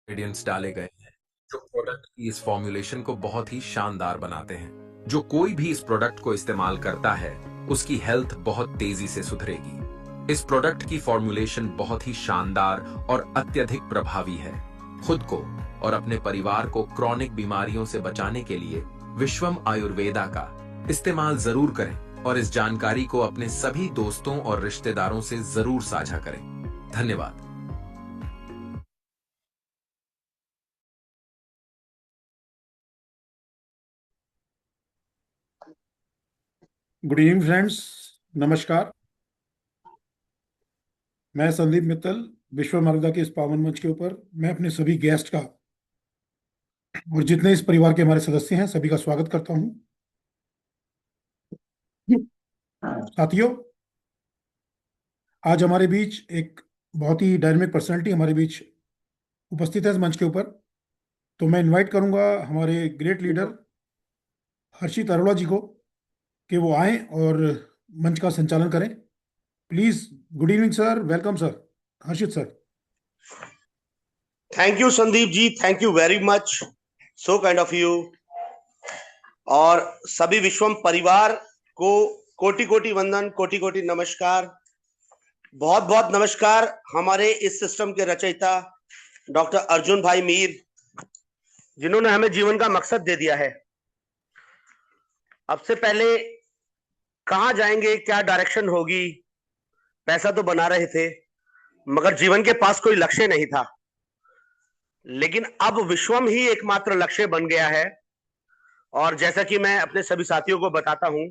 Ingredients डाले गए हैं जो प्रोडक्ट की इस फॉर्मूलेशन को बहुत ही शानदार बनाते हैं। जो कोई भी इस प्रोडक्ट को इस्तेमाल करता है उसकी हेल्थ बहुत तेजी से सुधरेगी। इस प्रोडक्ट की फॉर्मूलेशन बहुत ही शानदार और अत्यधिक प्रभावी है। खुद को और अपने परिवार को क्रॉनिक बीमारियों से बचाने के लिए विश्वम आयुर्वेदा का इस्तेमाल जरूर करें और इस जानकारी को अपने सभी दोस्तों और रिश्तेदारों से जरूर साझा करें। धन्यवाद। Good evening friends. नमस्कार। मैं संदीप मित्तल विश्व मानवता के इस पावन मंच के ऊपर मैं अपने सभी गेस्ट का और जितने इस परिवार के हमारे सदस्य हैं सभी का स्वागत करता हूं। साथियों, आज हमारे बीच एक बहुत ही डायनेमिक पर्सनालिटी हमारे बीच उपस्थित है इस मंच के ऊपर। तो मैं इनवाइट करूंगा हमारे ग्रेट लीडर हर्षित अरोड़ा जी को कि वो आए और मंच का संचालन करें। Please. Good evening sir, welcome sir. Harshit sir. Thank you Sandeep ji, thank you very much, so kind of you. और सभी विश्वम परिवार को कोटि कोटि वंदन, कोटि कोटि नमस्कार। बहुत बहुत नमस्कार हमारे इस सिस्टम के रचयिता डॉक्टर अर्जुन भाई मीर, जिन्होंने हमें जीवन का मकसद दे दिया है। अब से पहले कहां जाएंगे, क्या डायरेक्शन होगी, पैसा तो बना रहे थे मगर जीवन के पास कोई लक्ष्य नहीं था। लेकिन अब विश्वम ही एकमात्र लक्ष्य बन गया है। और जैसा कि मैं अपने सभी साथियों को बताता हूं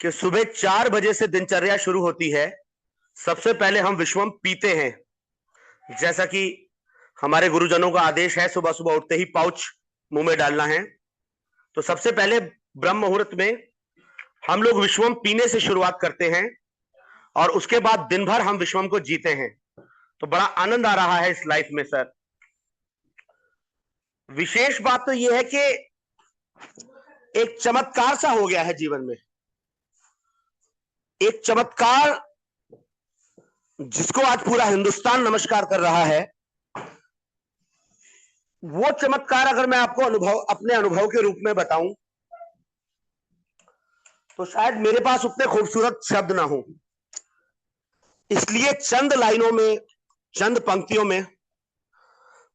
कि सुबह 4 बजे से दिनचर्या शुरू होती है। सबसे पहले हम विश्वम पीते हैं, जैसा कि हमारे गुरुजनों का आदेश है सुबह सुबह उठते ही पाउच मुंह में डालना है। तो सबसे पहले ब्रह्म मुहूर्त में हम लोग विश्वम पीने से शुरुआत करते हैं और उसके बाद दिन भर हम विश्वम को जीते हैं। तो बड़ा आनंद आ रहा है इस लाइफ में सर। विशेष बात तो यह है कि एक चमत्कार सा हो गया है जीवन में। एक चमत्कार जिसको आज पूरा हिंदुस्तान नमस्कार कर रहा है। वो चमत्कार अगर मैं आपको अपने अनुभव के रूप में बताऊं तो शायद मेरे पास उतने खूबसूरत शब्द ना हो। इसलिए चंद लाइनों में, चंद पंक्तियों में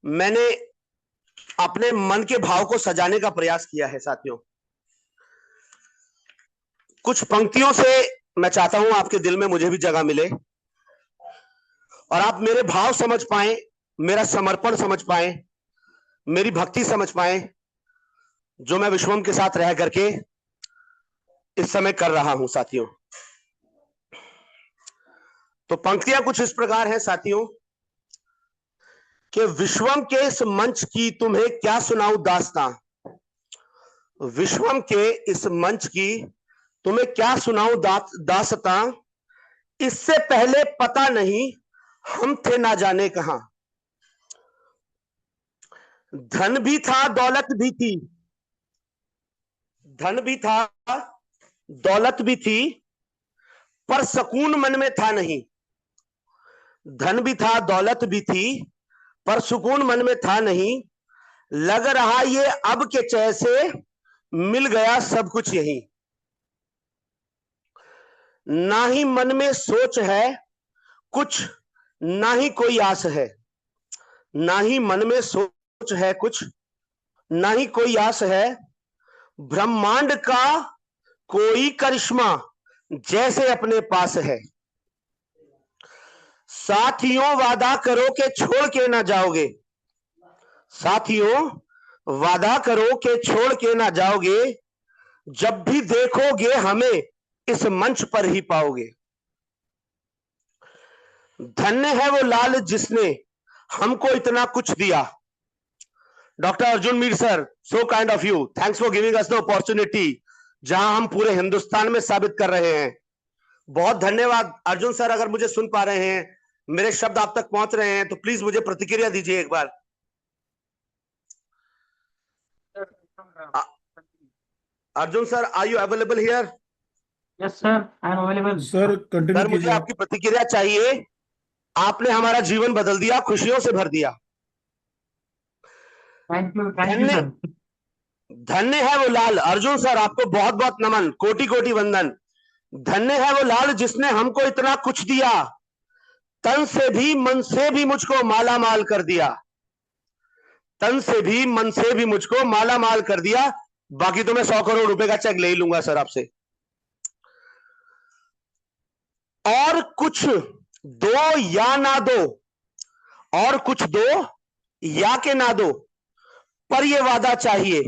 मैंने अपने मन के भाव को सजाने का प्रयास किया है साथियों। कुछ पंक्तियों से मैं चाहता हूं आपके दिल में मुझे भी जगह मिले और आप मेरे भाव समझ पाए, मेरा समर्पण समझ पाए, मेरी भक्ति समझ पाए, जो मैं विश्वम के साथ रह करके इस समय कर रहा हूं साथियों। तो पंक्तियां कुछ इस प्रकार हैं साथियों कि विश्वम के इस मंच की तुम्हें क्या सुनाऊं दास्तां। विश्वम के इस मंच की तुम्हें क्या सुनाऊं दास्तां। इससे पहले पता नहीं हम थे ना जाने कहां। धन भी था दौलत भी थी, धन भी था दौलत भी थी, पर सुकून मन में था नहीं। धन भी था दौलत भी थी पर सुकून मन में था नहीं। लग रहा ये अब के चैन से मिल गया सब कुछ यही। ना ही मन में सोच है कुछ, ना ही कोई आस है। ना ही मन में सोच है कुछ, ना ही कोई आस है। ब्रह्मांड का कोई करिश्मा जैसे अपने पास है। साथियों वादा करो कि छोड़ के ना जाओगे। साथियों वादा करो कि छोड़ के ना जाओगे। जब भी देखोगे हमें इस मंच पर ही पाओगे। धन्य है वो लाल जिसने हमको इतना कुछ दिया। Doctor Arjun Mir sir, so kind of you, thanks for giving us the opportunity, जहां हम पूरे हिंदुस्तान में साबित कर रहे हैं। बहुत धन्यवाद अर्जुन सर। अगर मुझे सुन पा रहे हैं, मेरे शब्द आप तक पहुंच रहे हैं तो प्लीज मुझे प्रतिक्रिया दीजिए एक बार। Arjun sir, are you available here? Yes sir, I am available. Sir continue sir मुझे कीजिए। आपकी प्रतिक्रिया चाहिए। आपने हमारा जीवन बदल दिया, खुशियों से भर दिया। Thank you, धन्य sir. धन्य है वो लाल। अर्जुन सर, आपको बहुत बहुत नमन, कोटि कोटि वंदन। धन्य है वो लाल जिसने हमको इतना कुछ दिया, तन से भी मन से भी मुझको माला माल कर दिया, तन से भी मन से भी मुझको माला माल कर दिया। बाकी तो मैं 100 करोड़ रुपए का चेक ले ही लूंगा सर आपसे। और कुछ दो या ना दो, और कुछ दो या के ना दो, पर ये वादा चाहिए,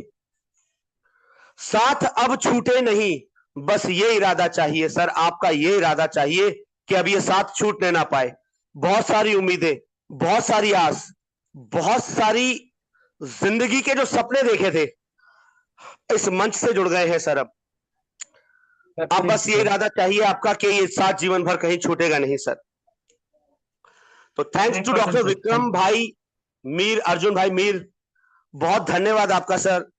साथ अब छूटे नहीं, बस ये इरादा चाहिए। सर आपका ये इरादा चाहिए कि अब ये साथ छूटने ना पाए। बहुत सारी उम्मीदें, बहुत सारी आस, बहुत सारी जिंदगी के जो सपने देखे थे इस मंच से जुड़ गए हैं सर। अब बस ये इरादा चाहिए आपका कि ये साथ जीवन भर कहीं छूटेगा नहीं सर। तो थैंक्स टू डॉक्टर विक्रम भाई मीर, अर्जुन भाई मीर, बहुत धन्यवाद आपका सर।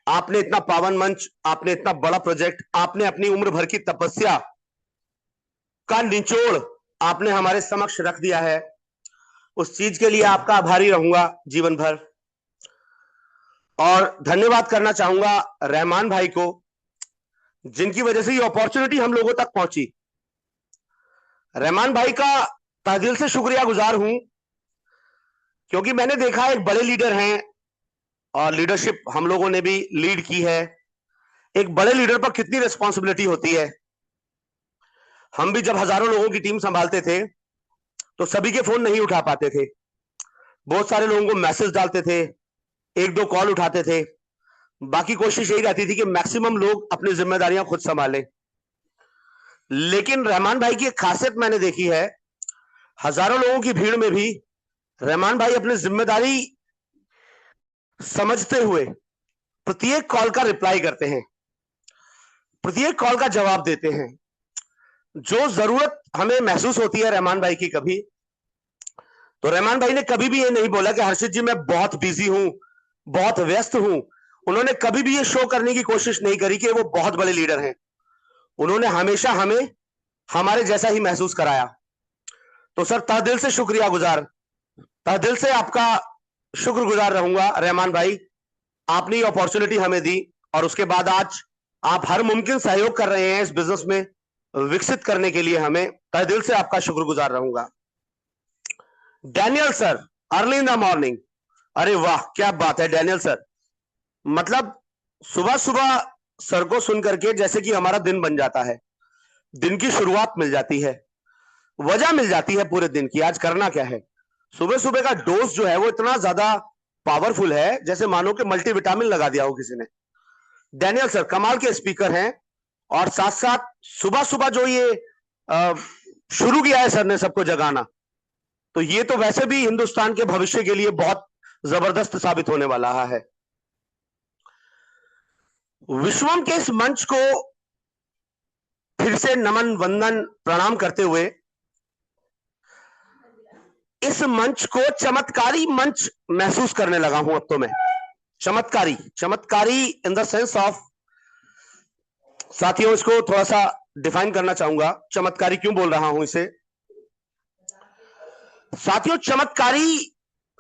आपने इतना पावन मंच, आपने इतना बड़ा प्रोजेक्ट, आपने अपनी उम्र भर की तपस्या का निचोड़ आपने हमारे समक्ष रख दिया है। उस चीज के लिए आपका आभारी रहूंगा जीवन भर। और धन्यवाद करना चाहूंगा रहमान भाई को, जिनकी वजह से ये अपॉर्चुनिटी हम लोगों तक पहुंची। रहमान भाई का तहे दिल से शुक्रिया गुजार हूं, क्योंकि मैंने देखा एक बड़े लीडर हैं और लीडरशिप हम लोगों ने भी लीड की है। एक बड़े लीडर पर कितनी रिस्पॉन्सिबिलिटी होती है। हम भी जब हजारों लोगों की टीम संभालते थे तो सभी के फोन नहीं उठा पाते थे, बहुत सारे लोगों को मैसेज डालते थे, एक दो कॉल उठाते थे। बाकी कोशिश यही रहती थी कि मैक्सिमम लोग अपनी जिम्मेदारियां खुद संभालें। लेकिन रहमान भाई की एक खासियत मैंने देखी है, हजारों लोगों की भीड़ में भी रहमान भाई अपनी जिम्मेदारी समझते हुए प्रत्येक कॉल का रिप्लाई करते हैं, प्रत्येक कॉल का जवाब देते हैं। जो जरूरत हमें महसूस होती है रहमान भाई की कभी, तो रहमान भाई ने कभी भी ये नहीं बोला कि हर्षित जी मैं बहुत बिजी हूं, बहुत व्यस्त हूं। उन्होंने कभी भी ये शो करने की कोशिश नहीं करी कि वो बहुत बड़े लीडर हैं। उन्होंने हमेशा हमें हमारे जैसा ही महसूस कराया। तो सर तहे दिल से शुक्रिया गुजार, तहे दिल से आपका शुक्रगुजार रहूंगा रहमान भाई। आपने ये अपॉर्चुनिटी हमें दी और उसके बाद आज आप हर मुमकिन सहयोग कर रहे हैं इस बिजनेस में विकसित करने के लिए। हमें तहे दिल से आपका शुक्रगुजार रहूंगा। Daniel sir, early in the morning, अरे वाह क्या बात है डैनियल सर। मतलब सुबह सुबह सर को सुन करके जैसे कि हमारा दिन बन जाता है, दिन की शुरुआत मिल जाती है, वजह मिल जाती है पूरे दिन की आज करना क्या है। सुबह सुबह का डोज जो है वो इतना ज्यादा पावरफुल है जैसे मानो कि मल्टीविटामिन लगा दिया हो किसी ने। डैनियल सर कमाल के स्पीकर हैं, और साथ साथ सुबह सुबह जो ये शुरू किया है सर ने सबको जगाना, तो ये तो वैसे भी हिंदुस्तान के भविष्य के लिए बहुत जबरदस्त साबित होने वाला है। विश्वम के इस मंच को फिर से नमन वंदन प्रणाम करते हुए इस मंच को चमत्कारी मंच महसूस करने लगा हूं अब तो मैं। चमत्कारी, चमत्कारी इन द सेंस ऑफ, साथियों इसको थोड़ा सा डिफाइन करना चाहूंगा, चमत्कारी क्यों बोल रहा हूं इसे। साथियों चमत्कारी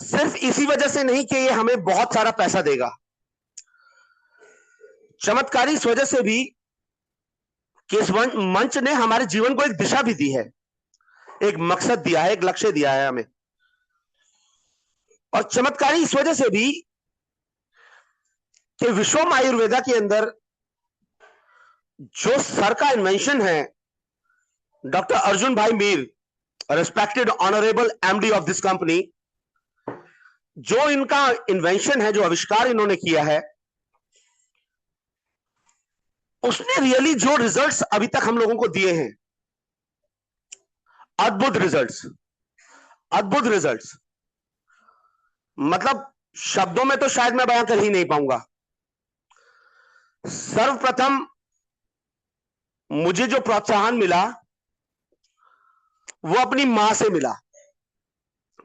सिर्फ इसी वजह से नहीं कि ये हमें बहुत सारा पैसा देगा, चमत्कारी इस वजह से भी कि इस मंच ने हमारे जीवन को एक दिशा भी दी है, एक मकसद दिया है, एक लक्ष्य दिया है हमें। और चमत्कारी इस वजह से भी कि विश्वम आयुर्वेदा के अंदर जो सर का इन्वेंशन है, डॉक्टर अर्जुन भाई Mir, respected honourable MD of this company, जो इनका इन्वेंशन है, जो आविष्कार इन्होंने किया है, उसने रियली जो रिजल्ट्स अभी तक हम लोगों को दिए हैं, अद्भुत रिजल्ट्स, अद्भुत रिजल्ट्स। मतलब शब्दों में तो शायद मैं बयां कर ही नहीं पाऊंगा। सर्वप्रथम मुझे जो प्रोत्साहन मिला वो अपनी मां से मिला।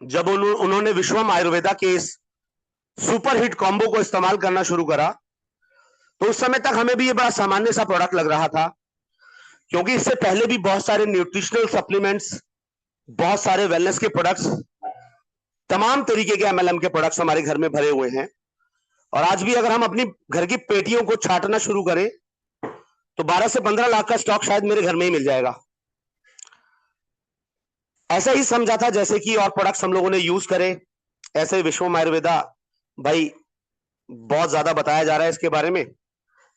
जब उन्होंने विश्वम आयुर्वेदा के इस सुपर हिट कॉम्बो को इस्तेमाल करना शुरू करा, तो उस समय तक हमें भी ये बड़ा सामान्य सा प्रोडक्ट लग रहा था, क्योंकि इससे पहले भी बहुत सारे न्यूट्रिशनल सप्लीमेंट्स, बहुत सारे वेलनेस के प्रोडक्ट्स, तमाम तरीके के एमएलएम के प्रोडक्ट्स हमारे घर में भरे हुए हैं। और आज भी अगर हम अपनी घर की पेटियों को छांटना शुरू करें तो 12 से 15 लाख का स्टॉक शायद मेरे घर में ही मिल जाएगा। ऐसा ही समझा था जैसे कि और प्रोडक्ट्स हम लोगों ने यूज करे, ऐसे विश्वम आयुर्वेदा भाई बहुत ज्यादा बताया जा रहा है इसके बारे में,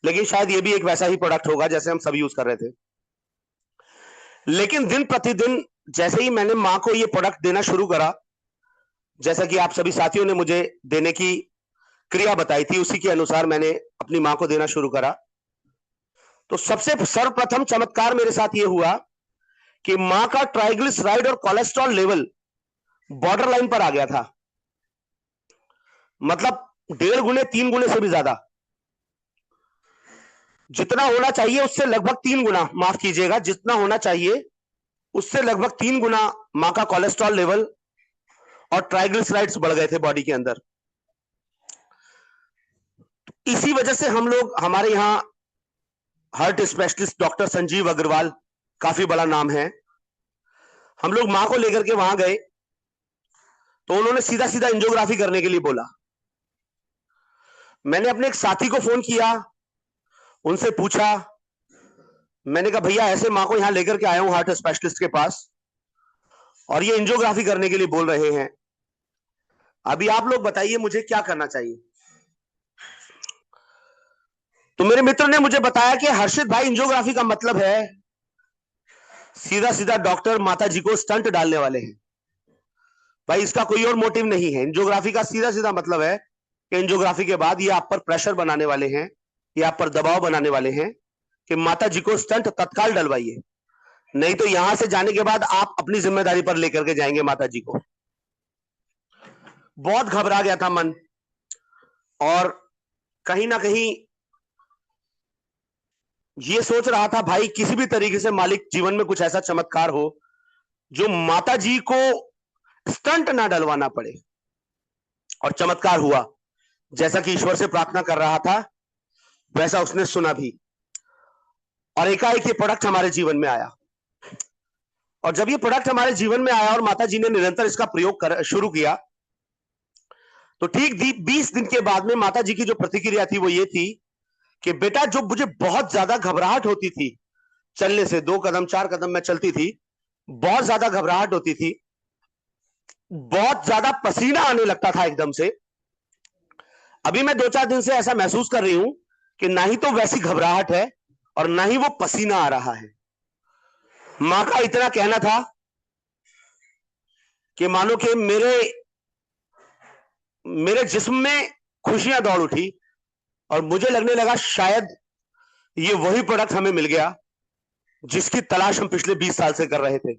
लेकिन शायद ये भी एक वैसा ही प्रोडक्ट होगा जैसे हम सब यूज कर रहे थे। लेकिन दिन प्रतिदिन जैसे ही मैंने मां को ये प्रोडक्ट देना शुरू करा, जैसा कि आप सभी साथियों ने मुझे देने की क्रिया बताई थी, उसी के अनुसार मैंने अपनी मां को देना शुरू करा। तो सबसे सर्वप्रथम चमत्कार मेरे साथ ये हुआ कि मां का ट्राइग्लिसराइड और कोलेस्ट्रॉल लेवल बॉर्डर लाइन पर आ गया था, मतलब 1.5 गुने 3 गुने से भी ज्यादा, जितना होना चाहिए उससे लगभग 3 गुना, माफ कीजिएगा, जितना होना चाहिए उससे लगभग 3 गुना मां का कोलेस्ट्रॉल लेवल और ट्राइग्लिसराइड्स बढ़ गए थे बॉडी के अंदर। इसी वजह से हम लोग, हमारे यहां heart specialist doctor Sanjeev Agarwal, काफी बड़ा नाम है, हम लोग मां को लेकर के वहां गए तो उन्होंने सीधा सीधा एंजियोग्राफी करने के लिए बोला। मैंने अपने एक साथी को फोन किया, उनसे पूछा, मैंने कहा भैया ऐसे मां को यहां लेकर के आया हूं हार्ट स्पेशलिस्ट के पास और ये एंजियोग्राफी करने के लिए बोल रहे हैं, अभी आप लोग बताइए मुझे क्या करना चाहिए। तो मेरे मित्र ने मुझे बताया कि हर्षित भाई, एंजियोग्राफी का मतलब है सीधा सीधा डॉक्टर माता जी को स्टंट डालने वाले हैं। भाई इसका कोई और मोटिव नहीं है। एंजियोग्राफी का सीधा सीधा मतलब है कि एंजियोग्राफी के बाद ये आप पर प्रेशर बनाने वाले हैं, ये आप पर दबाव बनाने वाले हैं कि माता जी को स्टंट तत्काल डलवाइए, नहीं तो यहां से जाने के बाद आप अपनी जिम्मेदारी पर लेकर के जाएंगे माता जी को। बहुत घबरा गया था मन, और कहीं ना कहीं ये सोच रहा था भाई किसी भी तरीके से मालिक जीवन में कुछ ऐसा चमत्कार हो जो माता जी को स्टंट ना डलवाना पड़े। और चमत्कार हुआ, जैसा कि ईश्वर से प्रार्थना कर रहा था वैसा उसने सुना भी, और एकाएक ये प्रोडक्ट हमारे जीवन में आया। और जब ये प्रोडक्ट हमारे जीवन में आया और माता जी ने निरंतर इसका प्रयोग शुरू किया, तो ठीक 20 दिन के बाद में माता जी की जो प्रतिक्रिया थी वो ये थी कि बेटा, जो मुझे बहुत ज्यादा घबराहट होती थी चलने से, 2 कदम 4 कदम मैं चलती थी, बहुत ज्यादा घबराहट होती थी, बहुत ज्यादा पसीना आने लगता था एकदम से, अभी मैं 2-4 दिन से ऐसा महसूस कर रही हूं कि ना ही तो वैसी घबराहट है और ना ही वो पसीना आ रहा है। मां का इतना कहना था कि मानो कि मेरे जिस्म में खुशियां दौड़ उठी और मुझे लगने लगा शायद ये वही प्रोडक्ट हमें मिल गया जिसकी तलाश हम पिछले 20 साल से कर रहे थे।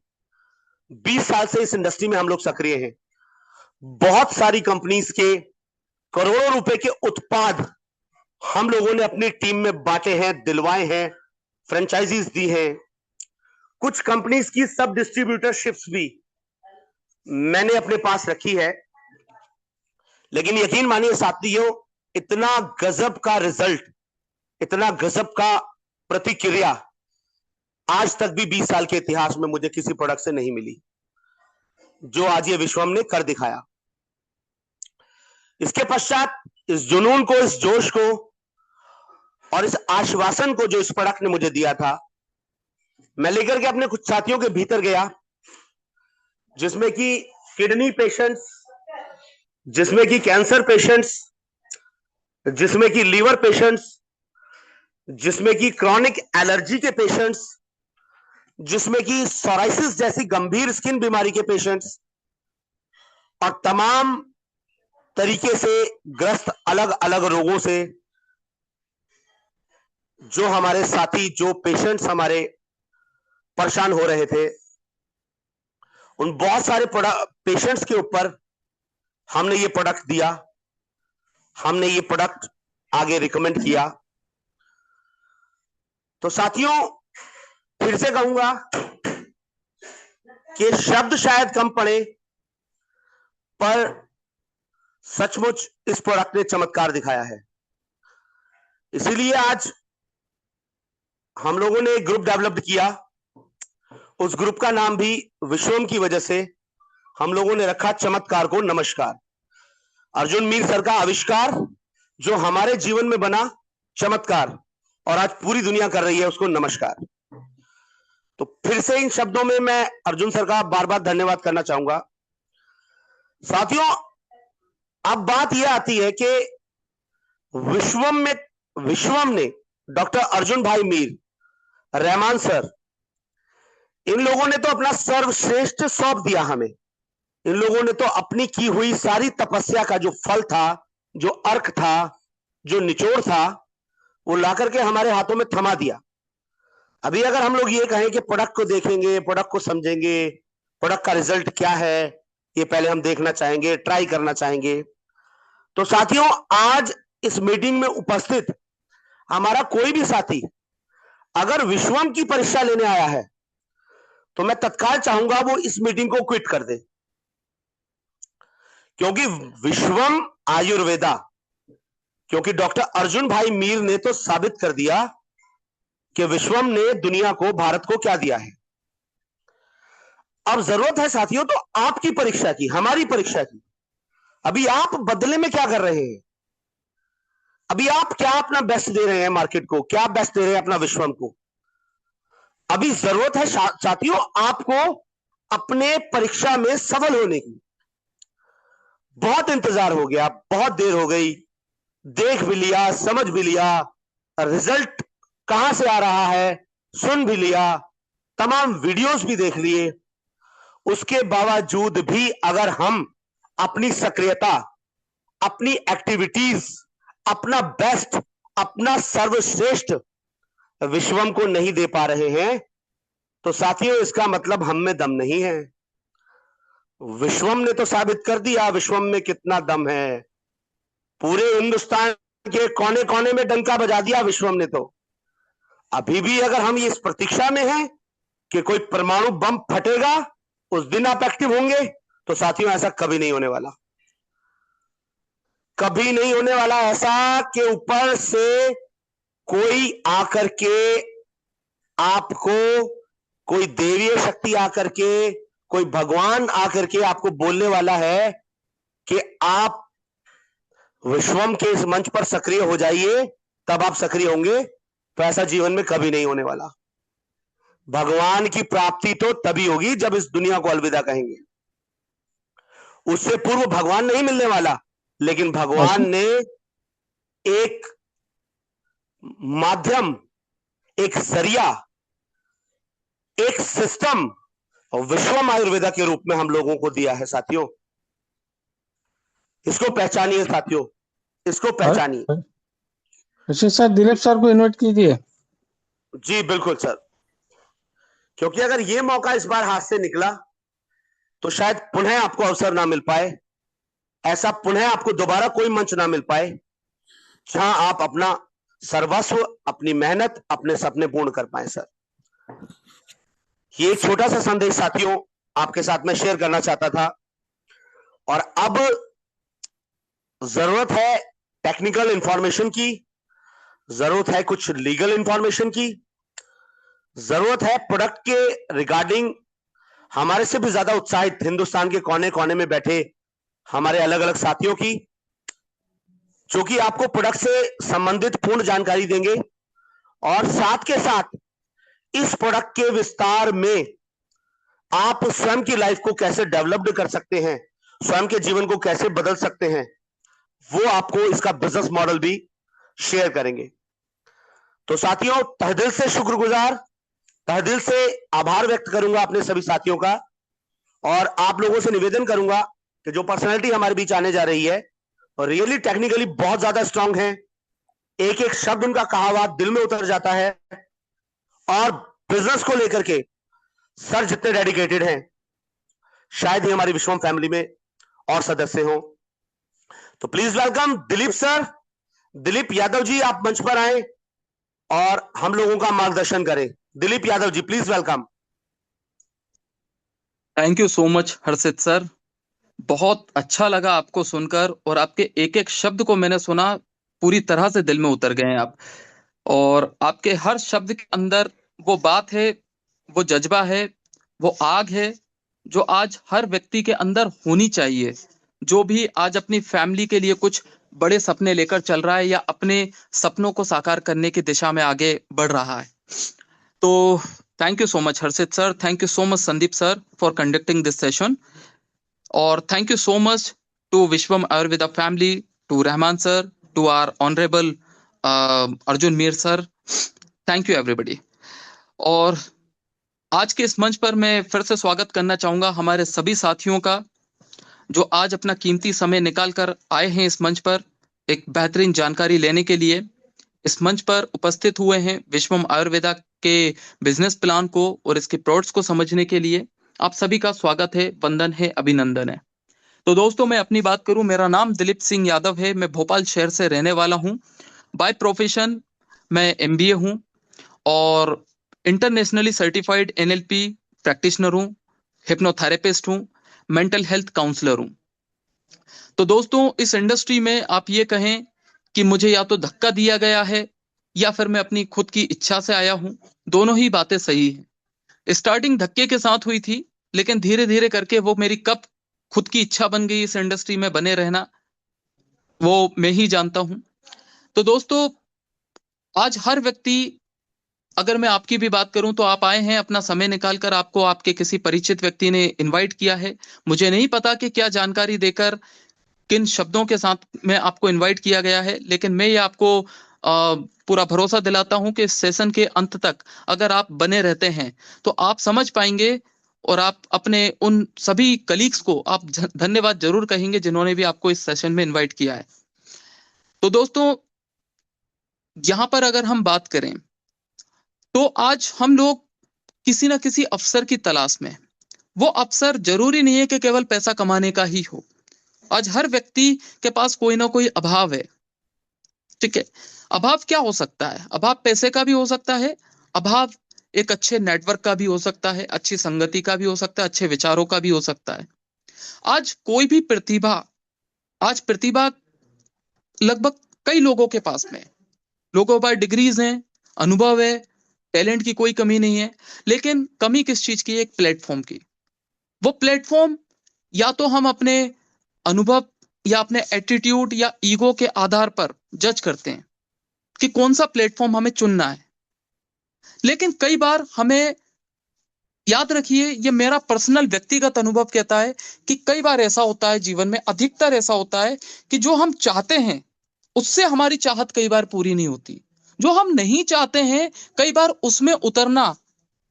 20 साल से इस इंडस्ट्री में हम लोग सक्रिय हैं। बहुत सारी कंपनीज के करोड़ों रुपए के उत्पाद हम लोगों ने अपनी टीम में बांटे हैं, दिलवाए हैं, फ्रेंचाइजीज दी हैं। कुछ कंपनीज की सब डिस्ट्रीब्यूटरशिप्स भी मैंने अपने पास रखी है। लेकिन यकीन मानिए साथियों, इतना गजब का रिजल्ट, इतना गजब का प्रतिक्रिया आज तक भी 20 साल के इतिहास में मुझे किसी प्रोडक्ट से नहीं मिली जो आज ये विश्वम ने कर दिखाया। इसके पश्चात इस जुनून को, इस जोश को और इस आश्वासन को जो इस प्रोडक्ट ने मुझे दिया था, मैं लेकर के अपने कुछ साथियों के भीतर गया, जिसमें कि किडनी पेशेंट्स, जिसमें कि कैंसर पेशेंट्स, जिसमें कि लीवर पेशेंट्स, जिसमें कि क्रॉनिक एलर्जी के पेशेंट्स, जिसमें कि सोराइसिस जैसी गंभीर स्किन बीमारी के पेशेंट्स और तमाम तरीके से ग्रस्त अलग अलग रोगों से जो हमारे साथी, जो पेशेंट्स हमारे परेशान हो रहे थे, उन बहुत सारे पेशेंट्स के ऊपर हमने ये प्रोडक्ट दिया, हमने ये प्रोडक्ट आगे रिकमेंड किया। तो साथियों, फिर से कहूंगा कि शब्द शायद कम पड़े, पर सचमुच इस प्रोडक्ट ने चमत्कार दिखाया है। इसीलिए आज हम लोगों ने एक ग्रुप डेवलप किया। उस ग्रुप का नाम भी विश्वम की वजह से हम लोगों ने रखा चमत्कार को नमस्कार। अर्जुन मीर सर का आविष्कार जो हमारे जीवन में बना चमत्कार और आज पूरी दुनिया कर रही है उसको नमस्कार। तो फिर से इन शब्दों में मैं अर्जुन सर का बार बार धन्यवाद करना चाहूंगा। साथियों, अब बात यह आती है कि विश्वम ने डॉक्टर अर्जुन भाई मीर, रहमान सर, इन लोगों ने तो अपना सर्वश्रेष्ठ सौंप दिया हमें। इन लोगों ने तो अपनी की हुई सारी तपस्या का जो फल था, जो अर्क था, जो निचोड़ था, वो लाकर के हमारे हाथों में थमा दिया। अभी अगर हम लोग ये कहें कि प्रोडक्ट को देखेंगे, प्रोडक्ट को समझेंगे, प्रोडक्ट का रिजल्ट क्या है, ये पहले हम देखना चाहेंगे, ट्राई करना चाहेंगे। तो साथियों, आज इस मीटिंग में उपस्थित हमारा कोई भी साथी अगर विश्वम की परीक्षा लेने आया है तो मैं तत्काल चाहूंगा वो इस मीटिंग को क्विट कर दे, क्योंकि विश्वम आयुर्वेदा, क्योंकि डॉक्टर अर्जुन भाई मीर ने तो साबित कर दिया कि विश्वम ने दुनिया को, भारत को क्या दिया है। अब जरूरत है साथियों तो आपकी परीक्षा की, हमारी परीक्षा की। अभी आप बदले में क्या कर रहे हैं? अभी आप क्या अपना बेस्ट दे रहे हैं मार्केट को, क्या बेस्ट दे रहे हैं अपना विश्वम को? अभी जरूरत है साथियों आपको अपने परीक्षा में सफल होने की। बहुत इंतजार हो गया, बहुत देर हो गई, देख भी लिया, समझ भी लिया, रिजल्ट कहां से आ रहा है सुन भी लिया, तमाम वीडियोस भी देख लिए। उसके बावजूद भी अगर हम अपनी सक्रियता, अपनी एक्टिविटीज, अपना बेस्ट, अपना सर्वश्रेष्ठ विश्वम को नहीं दे पा रहे हैं तो साथियों इसका मतलब हम में दम नहीं है। विश्वम ने तो साबित कर दिया विश्वम में कितना दम है। पूरे हिंदुस्तान के कोने कोने में डंका बजा दिया विश्वम ने। तो अभी भी अगर हम इस प्रतीक्षा में हैं कि कोई परमाणु बम फटेगा उस दिन आप एक्टिव होंगे, तो साथियों ऐसा कभी नहीं होने वाला, कभी नहीं होने वाला ऐसा कि ऊपर से कोई आकर के आपको, कोई देवीय शक्ति आकर के, कोई भगवान आकर के आपको बोलने वाला है कि आप विश्वम के इस मंच पर सक्रिय हो जाइए तब आप सक्रिय होंगे। तो ऐसा जीवन में कभी नहीं होने वाला। भगवान की प्राप्ति तो तभी होगी जब इस दुनिया को अलविदा कहेंगे। उससे पूर्व भगवान नहीं मिलने वाला, लेकिन भगवान ने एक माध्यम, एक जरिया, एक सिस्टम विश्वम आयुर्वेदा के रूप में हम लोगों को दिया है। साथियों इसको पहचानिए, साथियों इसको पहचानिए। सर दिलीप सर को इनवाइट कीजिए। जी बिल्कुल सर, क्योंकि अगर ये मौका इस बार हाथ से निकला तो शायद पुनः आपको अवसर ना मिल पाए, ऐसा पुनः आपको दोबारा कोई मंच ना मिल पाए जहां आप अपना सर्वस्व, अपनी मेहनत, अपने सपने पूर्ण कर पाए। सर ये एक छोटा सा संदेश साथियों आपके साथ में शेयर करना चाहता था। और अब जरूरत है टेक्निकल इंफॉर्मेशन की, जरूरत है कुछ लीगल इंफॉर्मेशन की, जरूरत है प्रोडक्ट के रिगार्डिंग हमारे से भी ज्यादा उत्साहित हिंदुस्तान के कोने कोने में बैठे हमारे अलग अलग साथियों की, जो कि आपको प्रोडक्ट से संबंधित पूर्ण जानकारी देंगे। और साथ के साथ इस प्रोडक्ट के विस्तार में आप स्वयं की लाइफ को कैसे डेवलप्ड कर सकते हैं, स्वयं के जीवन को कैसे बदल सकते हैं, वो आपको इसका बिजनेस मॉडल भी शेयर करेंगे। तो साथियों तहे दिल से शुक्रगुजार, तहे दिल से आभार व्यक्त करूंगा अपने सभी साथियों का। और आप लोगों से निवेदन करूंगा कि जो पर्सनैलिटी हमारे बीच आने जा रही है और रियली टेक्निकली बहुत ज्यादा स्ट्रांग है, एक एक शब्द उनका कहा हुआ दिल में उतर जाता है, और बिजनेस को लेकर के सर जितने डेडिकेटेड हैं शायद ही हमारी विश्वम फैमिली में और सदस्य हों। तो please welcome Dilip sir, Dilip Yadav ji, आप मंच पर आए और हम लोगों का मार्गदर्शन करें। Dilip Yadav ji please welcome. Thank you so much Harshit sir, बहुत अच्छा लगा आपको सुनकर, और आपके एक एक शब्द को मैंने सुना, पूरी तरह से दिल में उतर गए हैं आप। और आपके हर शब्द के अंदर वो बात है, वो जज्बा है, वो आग है जो आज हर व्यक्ति के अंदर होनी चाहिए। जो भी आज अपनी फैमिली के लिए कुछ बड़े सपने लेकर चल रहा है या अपने सपनों को साकार करने की दिशा में आगे बढ़ रहा है। तो thank you so much Harshit sir, thank you so much Sandeep sir for conducting this session, और thank you so much to Vishwam Ayurveda family, to Rahman sir, to our honourable Arjun Mir sir, thank you everybody. और आज के इस मंच पर मैं फिर से स्वागत करना चाहूंगा हमारे सभी साथियों का जो आज अपना कीमती समय निकाल कर आए हैं इस मंच पर एक बेहतरीन जानकारी लेने के लिए। इस मंच पर उपस्थित हुए हैं विश्वम आयुर्वेदा के बिजनेस प्लान को और इसके प्रोडक्ट्स को समझने के लिए। आप सभी का स्वागत है, वंदन है, अभिनंदन है। तो दोस्तों, मैं अपनी बात करूं, मेरा नाम दिलीप सिंह यादव है, मैं भोपाल शहर से रहने वाला हूं। बाय प्रोफेशन मैं MBA हूं और इंटरनेशनली सर्टिफाइड NLP प्रैक्टिशनर हूं, हिप्नोथेरेपिस्ट हूं, मेंटल हेल्थ काउंसलर हूं। तो दोस्तों, इस इंडस्ट्री में आप ये कहें कि मुझे या तो धक्का दिया गया है या फिर मैं अपनी खुद की इच्छा से आया हूं, दोनों ही बातें सही हैं। स्टार्टिंग धक्के के साथ हुई थी, लेकिन धीरे धीरे करके वो मेरी कब खुद की इच्छा बन गई इस इंडस्ट्री में बने रहना, वो मैं ही जानता हूं। तो दोस्तों, आज हर व्यक्ति, अगर मैं आपकी भी बात करूं तो आप आए हैं अपना समय निकालकर, आपको आपके किसी परिचित व्यक्ति ने इनवाइट किया है। मुझे नहीं पता कि क्या जानकारी देकर, किन शब्दों के साथ में आपको इनवाइट किया गया है, लेकिन मैं ये आपको पूरा भरोसा दिलाता हूं कि इस सेशन के अंत तक अगर आप बने रहते हैं तो आप समझ पाएंगे और आप अपने उन सभी कलीग्स को आप धन्यवाद जरूर कहेंगे जिन्होंने भी आपको इस सेशन में इनवाइट किया है। तो दोस्तों, यहां पर अगर हम बात करें तो आज हम लोग किसी ना किसी अवसर की तलाश में, वो अवसर जरूरी नहीं है कि केवल पैसा कमाने का ही हो। आज हर व्यक्ति के पास कोई ना कोई अभाव है, ठीक है। अभाव क्या हो सकता है? अभाव पैसे का भी हो सकता है, अभाव एक अच्छे नेटवर्क का भी हो सकता है, अच्छी संगति का भी हो सकता है, अच्छे विचारों का भी हो सकता है। आज कोई भी प्रतिभा, आज प्रतिभा लगभग कई लोगों के पास में, लोगों के पास डिग्रीज हैं, अनुभव है, टैलेंट की कोई कमी नहीं है, लेकिन कमी किस चीज की? एक प्लेटफॉर्म की। वो प्लेटफॉर्म या तो हम अपने अनुभव या अपने एटीट्यूड या ईगो के आधार पर जज करते हैं कि कौन सा प्लेटफॉर्म हमें चुनना है, लेकिन कई बार हमें, याद रखिए, ये मेरा पर्सनल व्यक्तिगत अनुभव कहता है कि कई बार ऐसा होता है जीवन में, अधिकतर ऐसा होता है कि जो हम चाहते हैं उससे हमारी चाहत कई बार पूरी नहीं होती। जो हम नहीं चाहते हैं कई बार उसमें उतरना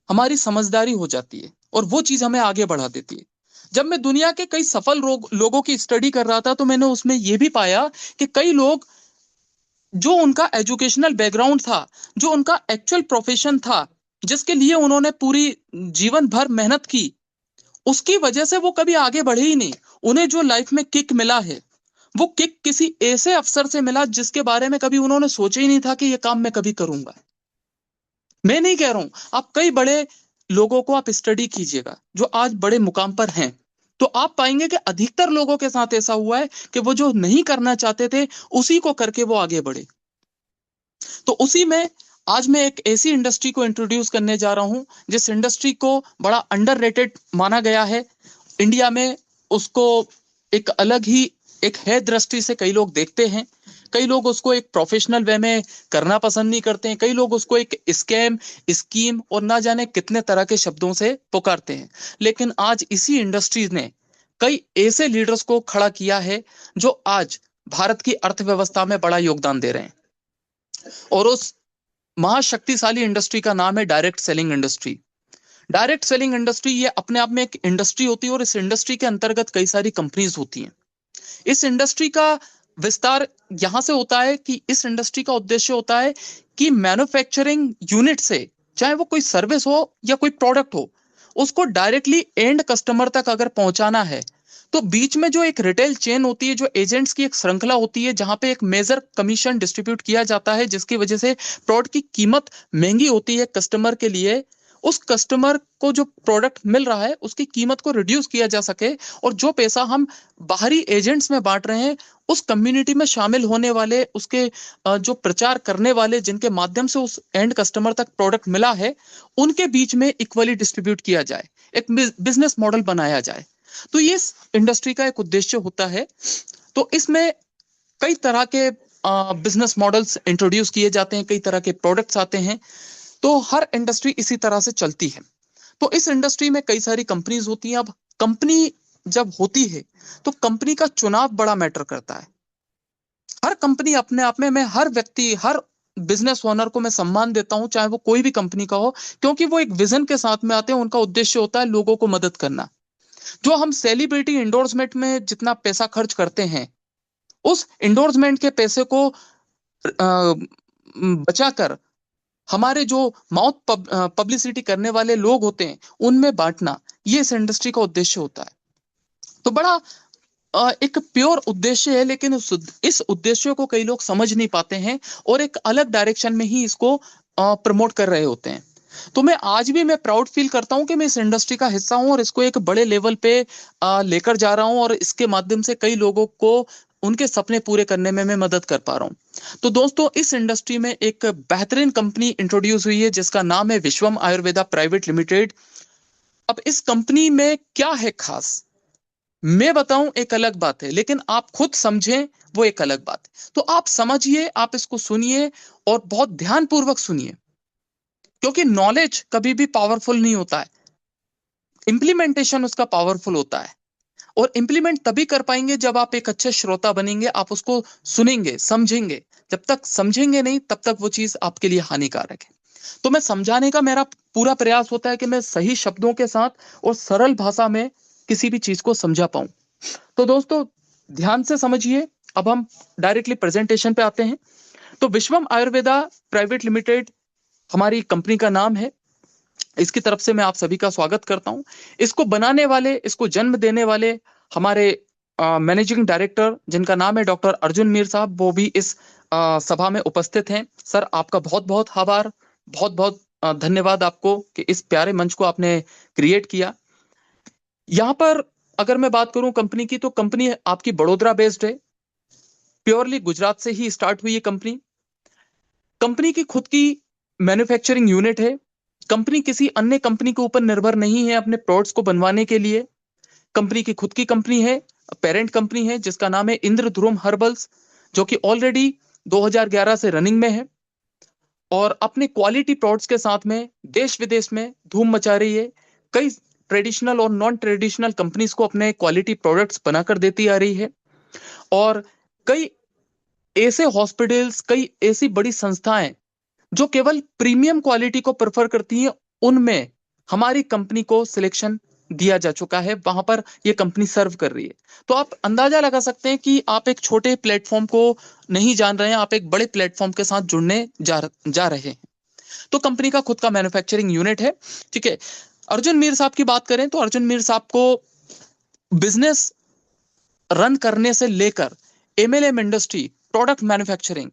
हमारी समझदारी हो जाती है और वो चीज हमें आगे बढ़ा देती है। जब मैं दुनिया के कई सफल लोगों की स्टडी कर रहा था तो मैंने उसमें यह भी पाया कि कई लोग, जो उनका एजुकेशनल बैकग्राउंड था, जो उनका एक्चुअल प्रोफेशन था, जिसके लिए उन्होंने पूरी जीवन भर मेहनत की, उसकी वजह से वो कभी आगे बढ़े ही नहीं। उन्हें जो लाइफ में किक मिला है, वो किक किसी ऐसे अफसर से मिला जिसके बारे में कभी उन्होंने सोचा ही नहीं था कि ये काम मैं कभी करूंगा। मैं नहीं कह रहा हूं, आप कई बड़े लोगों को आप स्टडी कीजिएगा जो आज बड़े मुकाम पर हैं, तो आप पाएंगे कि अधिकतर लोगों के साथ ऐसा हुआ है कि वो जो नहीं करना चाहते थे उसी को करके वो आगे बढ़े। तो उसी में आज मैं एक ऐसी इंडस्ट्री को इंट्रोड्यूस करने जा रहा हूं जिस इंडस्ट्री को बड़ा अंडररेटेड माना गया है इंडिया में। उसको एक अलग ही एक है दृष्टि से कई लोग देखते हैं, कई लोग उसको एक प्रोफेशनल वे में करना पसंद नहीं करते हैं, कई लोग उसको एक स्कैम, स्कीम और ना जाने कितने तरह के शब्दों से पुकारते हैं। लेकिन आज इसी इंडस्ट्री ने कई ऐसे लीडर्स को खड़ा किया है जो आज भारत की अर्थव्यवस्था में बड़ा योगदान दे रहे हैं, और उस महाशक्तिशाली इंडस्ट्री का नाम है direct selling industry. Direct selling industry ये अपने आप में एक इंडस्ट्री होती है और इस इंडस्ट्री के अंतर्गत कई सारी कंपनीज होती हैं। इस इंडस्ट्री का विस्तार यहां से होता है कि इस इंडस्ट्री का उद्देश्य होता है कि मैन्युफैक्चरिंग यूनिट से, चाहे वो कोई सर्विस हो या कोई प्रोडक्ट हो, उसको डायरेक्टली एंड कस्टमर तक अगर पहुंचाना है तो बीच में जो एक रिटेल चेन होती है, जो एजेंट्स की एक श्रृंखला होती है, जहां पे एक मेजर कमीशन डिस्ट्रीब्यूट किया जाता है, जिसकी वजह से प्रोडक्ट की कीमत महंगी होती है कस्टमर के लिए। उस कस्टमर को जो प्रोडक्ट मिल रहा है उसकी कीमत को रिड्यूस किया जा सके, और जो पैसा हम बाहरी एजेंट्स में बांट रहे हैं उस कम्युनिटी में शामिल होने वाले, उसके जो प्रचार करने वाले, जिनके माध्यम से उस एंड कस्टमर तक प्रोडक्ट मिला है, उनके बीच में इक्वली डिस्ट्रीब्यूट किया जाए, एक बिजनेस मॉडल बनाया जाए। तो ये इंडस्ट्री का एक उद्देश्य होता है। तो इसमें कई तरह के बिजनेस मॉडल्स इंट्रोड्यूस किए जाते हैं, कई तरह के प्रोडक्ट्स आते हैं। तो हर इंडस्ट्री इसी तरह से चलती है। तो इस इंडस्ट्री में कई सारी कंपनीज होती हैं। अब कंपनी जब होती है तो कंपनी का चुनाव बड़ा मैटर करता है। हर कंपनी अपने आप में, मैं हर व्यक्ति, हर बिजनेस ओनर को मैं सम्मान देता हूं, चाहे वो कोई भी कंपनी का हो, क्योंकि वो एक विजन के साथ में आते हैं। उनका उद्देश्य होता है लोगों को मदद करना। जो हम सेलिब्रिटी इंडोर्समेंट में जितना पैसा खर्च करते हैं, उस इंडोर्समेंट के पैसे को बचाकर हमारे जो माउथ पब्लिसिटी करने वाले लोग होते हैं उनमें बांटना, ये इस इंडस्ट्री का उद्देश्य होता है। तो बड़ा एक प्योर उद्देश्य है, लेकिन इस उद्देश्य को कई लोग समझ नहीं पाते हैं और एक अलग डायरेक्शन में ही इसको प्रमोट कर रहे होते हैं। तो मैं प्राउड फील करता हूं कि मैं इस इंडस्ट्री का हिस्सा हूं और इसको एक बड़े लेवल पे लेकर जा रहा हूं और इसके माध्यम से कई लोगों को उनके सपने पूरे करने में मैं मदद कर पा रहा हूं। तो दोस्तों, इस इंडस्ट्री में एक बेहतरीन कंपनी इंट्रोड्यूस हुई है जिसका नाम है विश्वम आयुर्वेदा प्राइवेट लिमिटेड। अब इस कंपनी में क्या है खास, मैं बताऊं एक अलग बात है, लेकिन आप खुद समझें वो एक अलग बात है। तो आप समझिए, आप इसको सुनिए और बहुत ध्यानपूर्वक सुनिए, क्योंकि नॉलेज कभी भी पावरफुल नहीं होता है, इंप्लीमेंटेशन उसका पावरफुल होता है। और इंप्लीमेंट तभी कर पाएंगे जब आप एक अच्छे श्रोता बनेंगे, आप उसको सुनेंगे, समझेंगे। जब तक समझेंगे नहीं तब तक वो चीज आपके लिए हानिकारक है। तो मैं समझाने का मेरा पूरा प्रयास होता है कि मैं सही शब्दों के साथ और सरल भाषा में किसी भी चीज को समझा पाऊं। तो दोस्तों, ध्यान से समझिए। अब हम डायरेक्टली प्रेजेंटेशन पे आते हैं। तो विश्वम आयुर्वेदा प्राइवेट लिमिटेड हमारी कंपनी का नाम है। इसकी तरफ से मैं आप सभी का स्वागत करता हूं। इसको बनाने वाले, इसको जन्म देने वाले हमारे मैनेजिंग डायरेक्टर, जिनका नाम है डॉक्टर अर्जुन मीर साहब, वो भी इस सभा में उपस्थित हैं। सर, आपका बहुत बहुत आभार, बहुत बहुत धन्यवाद आपको कि इस प्यारे मंच को आपने क्रिएट किया। यहाँ पर अगर मैं बात करूं कंपनी की, तो कंपनी आपकी बड़ोदरा बेस्ड है, प्योरली गुजरात से ही स्टार्ट हुई है कंपनी। कंपनी की खुद की मैन्युफैक्चरिंग यूनिट है। कंपनी किसी अन्य कंपनी के ऊपर निर्भर नहीं है अपने प्रोडक्ट्स को बनवाने के लिए। कंपनी की खुद की कंपनी है, पेरेंट कंपनी है, जिसका नाम है इंद्रध्रुव हर्बल्स, जो कि ऑलरेडी 2011 से रनिंग में है और अपने क्वालिटी प्रोडक्ट्स के साथ में देश विदेश में धूम मचा रही है। कई ट्रेडिशनल और नॉन ट्रेडिशनल कंपनीज को अपने क्वालिटी प्रोडक्ट्स बनाकर देती आ रही है और कई ऐसे हॉस्पिटल्स, कई ऐसी बड़ी संस्थाएं जो केवल प्रीमियम क्वालिटी को प्रेफर करती हैं, उनमें हमारी कंपनी को सिलेक्शन दिया जा चुका है। वहां पर यह कंपनी सर्व कर रही है। तो आप अंदाजा लगा सकते हैं कि आप एक छोटे प्लेटफॉर्म को नहीं जान रहे हैं, आप एक बड़े प्लेटफॉर्म के साथ जुड़ने जा रहे हैं। तो कंपनी का खुद का मैन्युफैक्चरिंग यूनिट है। ठीक है। अर्जुन मीर साहब की बात करें तो अर्जुन मीर साहब को बिजनेस रन करने से लेकर एमएलएम इंडस्ट्री, प्रोडक्ट मैन्युफैक्चरिंग,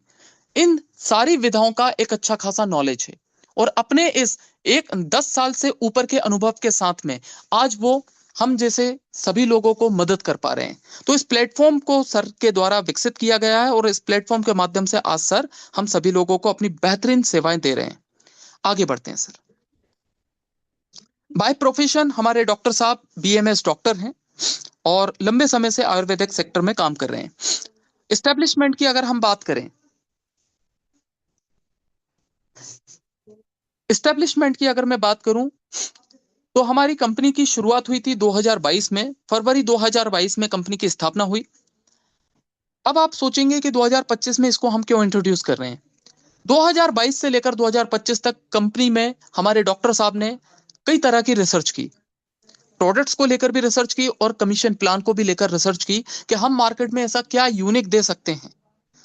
इन सारी विधाओं का एक अच्छा खासा नॉलेज है और अपने इस 10 साल से ऊपर के अनुभव के साथ में आज वो हम जैसे सभी लोगों को मदद कर पा रहे हैं। तो इस प्लेटफॉर्म को सर के द्वारा विकसित किया गया है और इस प्लेटफॉर्म के माध्यम से आज सर हम सभी लोगों को अपनी बेहतरीन सेवाएं दे रहे हैं। आगे बढ़ते हैं सर। बाय प्रोफेशन हमारे डॉक्टर साहब बीएमएस डॉक्टर हैं और लंबे समय से आयुर्वेदिक सेक्टर में काम कर रहे हैं। एस्टेब्लिशमेंट की अगर हम बात करें, एस्टेब्लिशमेंट की अगर मैं बात करूं तो हमारी कंपनी की शुरुआत हुई थी 2022 में, फरवरी 2022 में कंपनी की स्थापना हुई। अब आप सोचेंगे कि 2025 में इसको हम क्यों इंट्रोड्यूस कर रहे हैं। 2022 से लेकर 2025 तक कंपनी में हमारे डॉक्टर साहब ने कई तरह की रिसर्च की, प्रोडक्ट्स को लेकर भी रिसर्च की और कमीशन प्लान को भी लेकर रिसर्च की कि हम मार्केट में ऐसा क्या यूनिक दे सकते हैं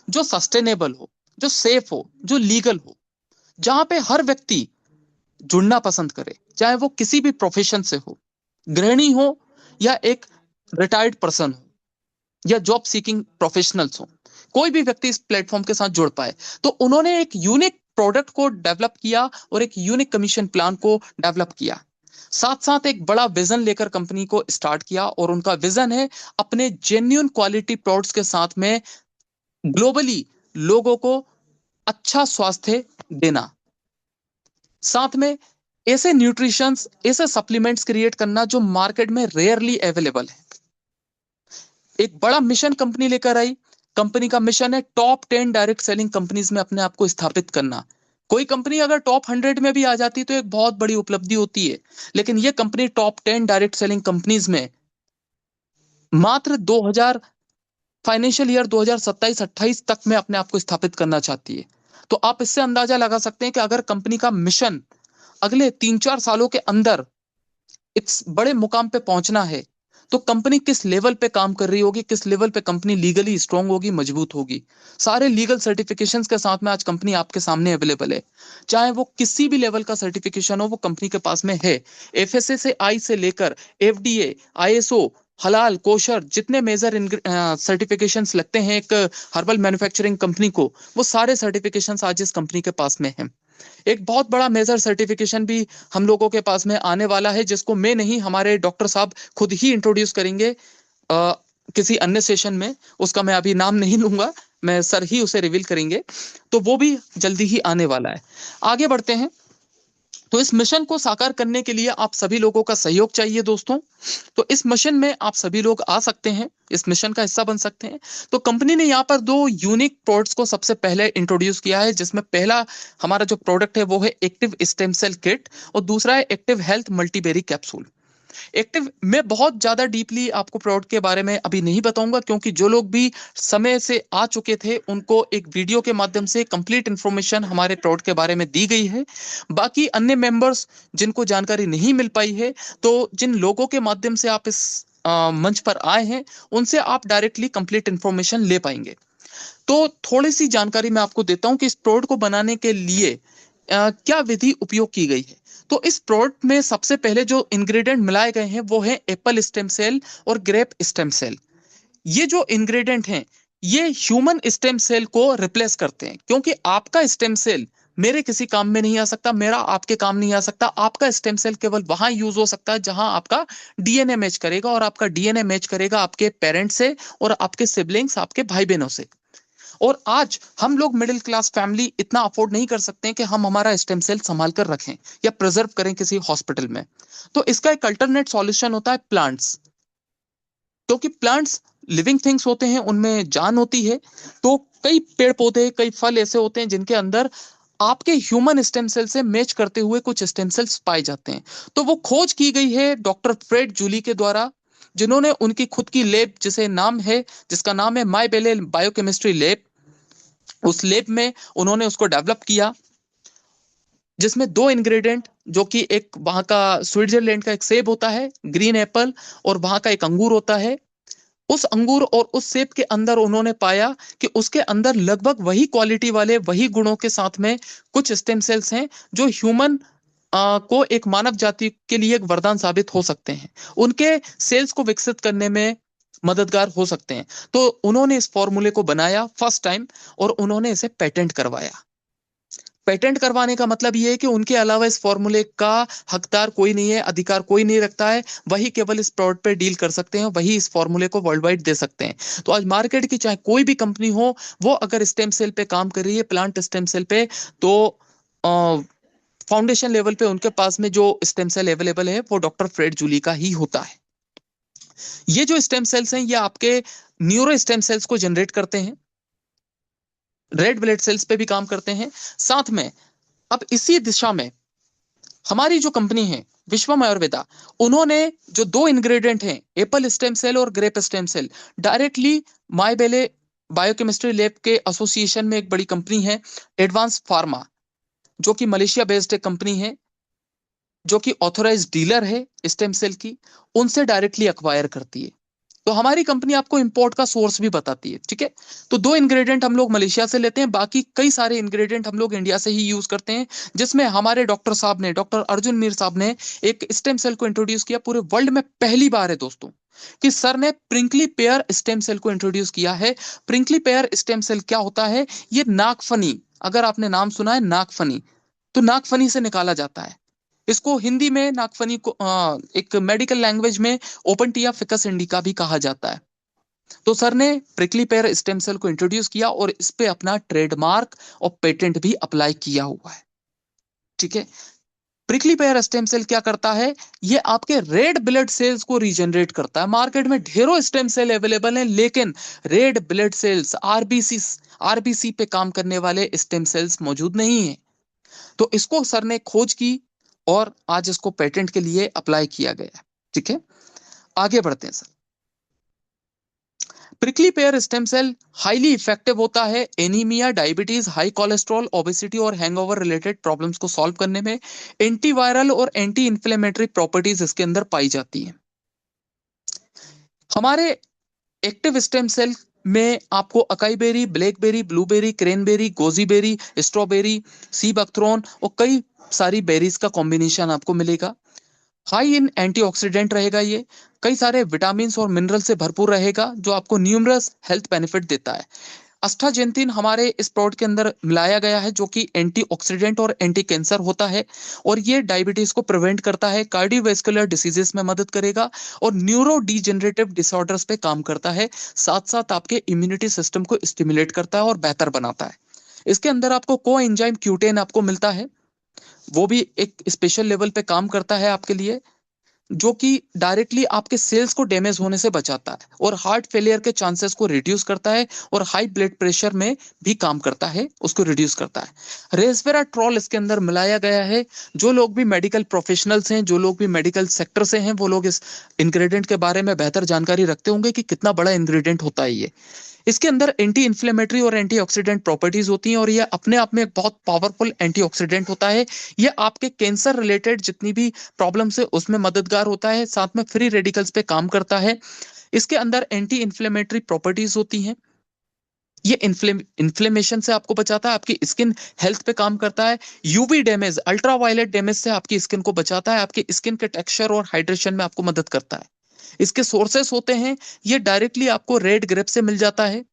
जो सस्टेनेबल हो, जो सेफ हो, जो लीगल हो, जहां पे हर व्यक्ति जुड़ना पसंद करे, चाहे वो किसी भी प्रोफेशन से हो, गृहिणी हो या एक रिटायर्ड पर्सन हो या जॉब सीकिंग प्रोफेशनल्स हो, कोई भी व्यक्ति इस प्लेटफॉर्म के साथ जुड़ पाए। तो उन्होंने एक यूनिक प्रोडक्ट को डेवलप किया और एक यूनिक कमीशन प्लान को डेवलप किया। साथ साथ एक बड़ा विजन लेकर कंपनी को स्टार्ट किया और उनका विजन है अपने जेन्युइन क्वालिटी प्रोडक्ट्स के साथ में ग्लोबली लोगों को अच्छा स्वास्थ्य देना, साथ में ऐसे न्यूट्रिशंस, ऐसे सप्लीमेंट्स क्रिएट करना जो मार्केट में रेयरली अवेलेबल है। एक बड़ा मिशन कंपनी लेकर आई कंपनी का मिशन है टॉप 10 डायरेक्ट सेलिंग कंपनीज में अपने आप को स्थापित करना। कोई कंपनी अगर टॉप 100 में भी आ जाती तो एक बहुत बड़ी उपलब्धि होती है, लेकिन ये company top 10 direct selling companies में मात्र 2000 फाइनेंशियल ईयर 2027-28 तक में अपने आप को स्थापित करना चाहती है। तो आप इससे अंदाजा लगा सकते हैं कि अगर कंपनी का मिशन अगले 3-4 सालों के अंदर इस बड़े मुकाम पे पहुंचना है, तो कंपनी किस लेवल पे काम कर रही होगी, किस लेवल पे कंपनी लीगली स्ट्रांग होगी, मजबूत होगी। सारे लीगल सर्टिफिकेशंस के साथ में आज कंपनी आपके सामने अवेलेबल है। चाहे वो किसी भी लेवल का सर्टिफिकेशन हो, वो कंपनी के पास में है। एफएसए से आई से लेकर एफडीए, आईएसओ, हलाल, कोशर, जितने मेजर सर्टिफिकेशंस लगते हैं एक हर्बल मैन्युफैक्चरिंग कंपनी को, वो सारे सर्टिफिकेशंस आज इस कंपनी के पास में हैं। एक बहुत बड़ा मेजर सर्टिफिकेशन भी हम लोगों के पास में आने वाला है, जिसको मैं नहीं, हमारे डॉक्टर साहब खुद ही इंट्रोड्यूस करेंगे किसी अन्य सेशन में। उसका मैं अभी नाम नहीं लूंगा, मैं सर ही उसे रिवील करेंगे, तो वो भी जल्दी ही आने वाला है। आगे बढ़ते हैं। तो इस मिशन को साकार करने के लिए आप सभी लोगों का सहयोग चाहिए दोस्तों। तो इस मिशन में आप सभी लोग आ सकते हैं, इस मिशन का हिस्सा बन सकते हैं। तो कंपनी ने यहाँ पर 2 यूनिक प्रोडक्ट्स को सबसे पहले इंट्रोड्यूस किया है, जिसमें पहला हमारा जो प्रोडक्ट है वो है एक्टिव स्टेम सेल किट और दूसरा है एक्टिव हेल्थ मल्टीबेरी कैप्सूल। एक्टिव में बहुत ज्यादा डीपली आपको प्रोडक्ट के बारे में अभी नहीं बताऊंगा, क्योंकि जो लोग भी समय से आ चुके थे उनको एक वीडियो के माध्यम से कंप्लीट इंफॉर्मेशन हमारे प्रोडक्ट के बारे में दी गई है। बाकी अन्य मेंबर्स जिनको जानकारी नहीं मिल पाई है, तो जिन लोगों के माध्यम से आप इस मंच पर आए हैं, उनसे आप डायरेक्टली कंप्लीट इंफॉर्मेशन ले पाएंगे। तो थोड़ी सी जानकारी मैं आपको देता हूं कि इस प्रोडक्ट को बनाने के लिए क्या विधि उपयोग की गई है। तो इस प्रोडक्ट में सबसे पहले जो इंग्रेडिएंट मिलाए गए हैं वो है एप्पल स्टेम सेल और ग्रेप स्टेम सेल। ये जो इंग्रेडिएंट हैं ये ह्यूमन स्टेम सेल को रिप्लेस करते हैं, क्योंकि आपका स्टेम सेल मेरे किसी काम में नहीं आ सकता, मेरा आपके काम नहीं आ सकता। आपका स्टेम सेल केवल वहां यूज हो सकता है जहां आपका डीएनए मैच करेगा, और आपका डीएनए मैच करेगा आपके पेरेंट्स से और आपके सिबलिंग्स, आपके भाई बहनों से। और आज हम लोग मिडिल क्लास फैमिली इतना अफोर्ड नहीं कर सकते हैं कि हम हमारा स्टेम सेल संभाल कर रखें या प्रिजर्व करें किसी हॉस्पिटल में। तो इसका एक अल्टरनेट सॉल्यूशन होता है प्लांट्स, क्योंकि प्लांट्स लिविंग थिंग्स होते हैं, उनमें जान होती है। तो कई पेड़ पौधे, कई फल ऐसे होते हैं जिनके अंदर आपके ह्यूमन स्टेम सेल से मैच करते हुए कुछ स्टेम सेल्स पाए जाते हैं। तो वो खोज की गई है डॉक्टर फ्रेड जूली के द्वारा, जिन्होंने उनकी खुद की लैब जिसका नाम है माय बेले बायोकेमिस्ट्री लैब, उस लैब में उन्होंने उसको डेवलप किया, जिसमें 2 इंग्रेडिएंट, जो कि एक वहां का स्विट्जरलैंड का एक सेब होता है ग्रीन एप्पल, और वहां का एक अंगूर होता है। उस अंगूर और उस सेब के अंदर उन्होंने पाया कि उसके अंदर लगभग वही क्वालिटी वाले, वही गुणों के साथ में कुछ स्टेम सेल्स हैं जो ह्यूमन को एक मानव जाति के लिए एक वरदान साबित हो सकते हैं, उनके सेल्स को विकसित करने में मददगार हो सकते हैं। तो उन्होंने इस फॉर्मूले को बनाया फर्स्ट टाइम और उन्होंने इसे पेटेंट करवाया। पेटेंट करवाने का मतलब ये है कि उनके अलावा इस फॉर्मूले का हकदार कोई नहीं है, अधिकार कोई नहीं रखता है, वही केवल इस प्रोडक्ट पे डील कर सकते हैं, वही इस फॉर्मूले को वर्ल्ड वाइड दे सकते हैं। तो आज मार्केट की चाहे कोई भी कंपनी हो, वो अगर स्टेम सेल पे काम कर रही है, प्लांट स्टेम सेल पे, तो फाउंडेशन लेवल पे उनके पास में जो स्टेम सेल अवेलेबल है वो डॉक्टर फ्रेड जूली का ही होता है। ये जो स्टेम सेल्स हैं ये आपके न्यूरो स्टेम सेल्स को जनरेट करते हैं, रेड ब्लड सेल्स पे भी काम करते हैं। साथ में अब इसी दिशा में हमारी जो कंपनी है विश्वम आयुर्वेदा, उन्होंने जो 2 इंग्रेडिएंट हैं एप्पल स्टेम सेल और grape stem cell, directly Mibelle biochemistry lab के एसोसिएशन में एक बड़ी कंपनी है एडवांस फार्मा, जो कि मलेशिया बेस्ड एक कंपनी है, जो कि ऑथोराइज्ड डीलर है स्टेम सेल की, उनसे डायरेक्टली एक्वायर करती है। तो हमारी कंपनी आपको इंपोर्ट का सोर्स भी बताती है, ठीक है। तो 2 इंग्रेडिएंट हम लोग मलेशिया से लेते हैं, बाकी कई सारे इंग्रेडिएंट हम लोग इंडिया से ही यूज करते हैं, जिसमें हमारे डॉक्टर साहब ने, डॉक्टर अर्जुन मीर साहब ने एक स्टेम सेल को इंट्रोड्यूस किया। पूरे वर्ल्ड में पहली बार है दोस्तों कि सर ने प्रिंकली पेयर स्टेम सेल को इंट्रोड्यूस किया है। प्रिंकली पेयर स्टेम सेल क्या होता है? ये नागफनी, अगर आपने नाम सुना है नागफनी, तो नागफनी से निकाला जाता है। इसको हिंदी में नागफनी को एक मेडिकल लैंग्वेज में ओपनटिया फिकस इंडिका भी कहा जाता है। तो सर ने प्रिकली पेयर स्टेम सेल को इंट्रोड्यूस किया और इस पे अपना ट्रेडमार्क और पेटेंट भी अप्लाई किया हुआ है, ठीक है। प्रिकली पेयर स्टेम सेल क्या करता है, ये आपके रेड ब्लड सेल्स को रीजनरेट करता है। मार्केट में ढेरों स्टेम सेल अवेलेबल हैं, लेकिन रेड ब्लड सेल्स आरबीसी पे काम करने वाले स्टेम सेल्स मौजूद नहीं है। तो इसको सर ने खोज की और आज इसको पेटेंट के लिए अप्लाई किया गया। ठीक है, आगे बढ़ते हैं sir. Prickly pear stem cell highly effective होता है anaemia, diabetes, high cholesterol, obesity और हैंगओवर रिलेटेड प्रॉब्लम्स को सॉल्व करने में। एंटीवायरल और एंटी इंफ्लेमेटरी प्रॉपर्टीज इसके अंदर पाई जाती हैं। हमारे एक्टिव स्टेम सेल में आपको acai berry, blackberry, blueberry, cranberry, goji berry, strawberry, sea buckthorn और कई सारी बेरीज का कॉम्बिनेशन आपको मिलेगा। हाई इन एंटीऑक्सीडेंट रहेगा, ये कई सारे विटामिन और मिनरल से भरपूर रहेगा, जो आपको न्यूमरस हेल्थ बेनिफिट देता है। अस्टाजेंथिन हमारे इस प्रोडक्ट के अंदर मिलाया गया है, जो कि एंटीऑक्सीडेंट और एंटी कैंसर होता है, और ये डायबिटीज को प्रिवेंट करता है, कार्डियोवैस्कुलर डिसीजेस में मदद करेगा और न्यूरो डिजेनरेटिव डिसऑर्डर्स पे काम करता है। साथ साथ आपके इम्यूनिटी सिस्टम को स्टिमुलेट करता है और बेहतर बनाता है। इसके अंदर आपको कोएंजाइम क्यूटेन आपको मिलता है, वो भी एक स्पेशल लेवल पे काम करता है आपके लिए, जो कि डायरेक्टली आपके सेल्स को डैमेज होने से बचाता है और हार्ट फेलियर के चांसेस को रिड्यूस करता है और हाई ब्लड प्रेशर में भी काम करता है, उसको रिड्यूस करता है। रेस्वेराट्रोल इसके अंदर मिलाया गया है। जो लोग भी मेडिकल प्रोफेशनल्स हैं, जो लोग भी मेडिकल सेक्टर से हैं, वो लोग इस इंग्रेडिएंट के बारे में बेहतर जानकारी रखते होंगे कि कितना बड़ा इंग्रेडिएंट होता है ये। इसके अंदर एंटी इन्फ्लेमेटरी और एंटीऑक्सीडेंट प्रॉपर्टीज होती हैं और यह अपने आप में एक बहुत पावरफुल एंटीऑक्सीडेंट होता है। यह आपके कैंसर रिलेटेड जितनी भी प्रॉब्लम्स है उसमें मददगार होता है, साथ में फ्री रेडिकल्स पे काम करता है। इसके अंदर एंटी इन्फ्लेमेटरी प्रॉपर्टीज होती हैं। ये इन्फ्लेमेशन से आपको बचाता है, आपकी स्किन हेल्थ पे काम करता है, यूवी डैमेज, अल्ट्रावायलेट डैमेज से आपकी स्किन को बचाता है, आपकी स्किन के टेक्सचर और हाइड्रेशन में आपको मदद करता है। इसके सोर्सेस होते हैं, ये डायरेक्टली आपको रेड ग्रेप से मिल जाता है,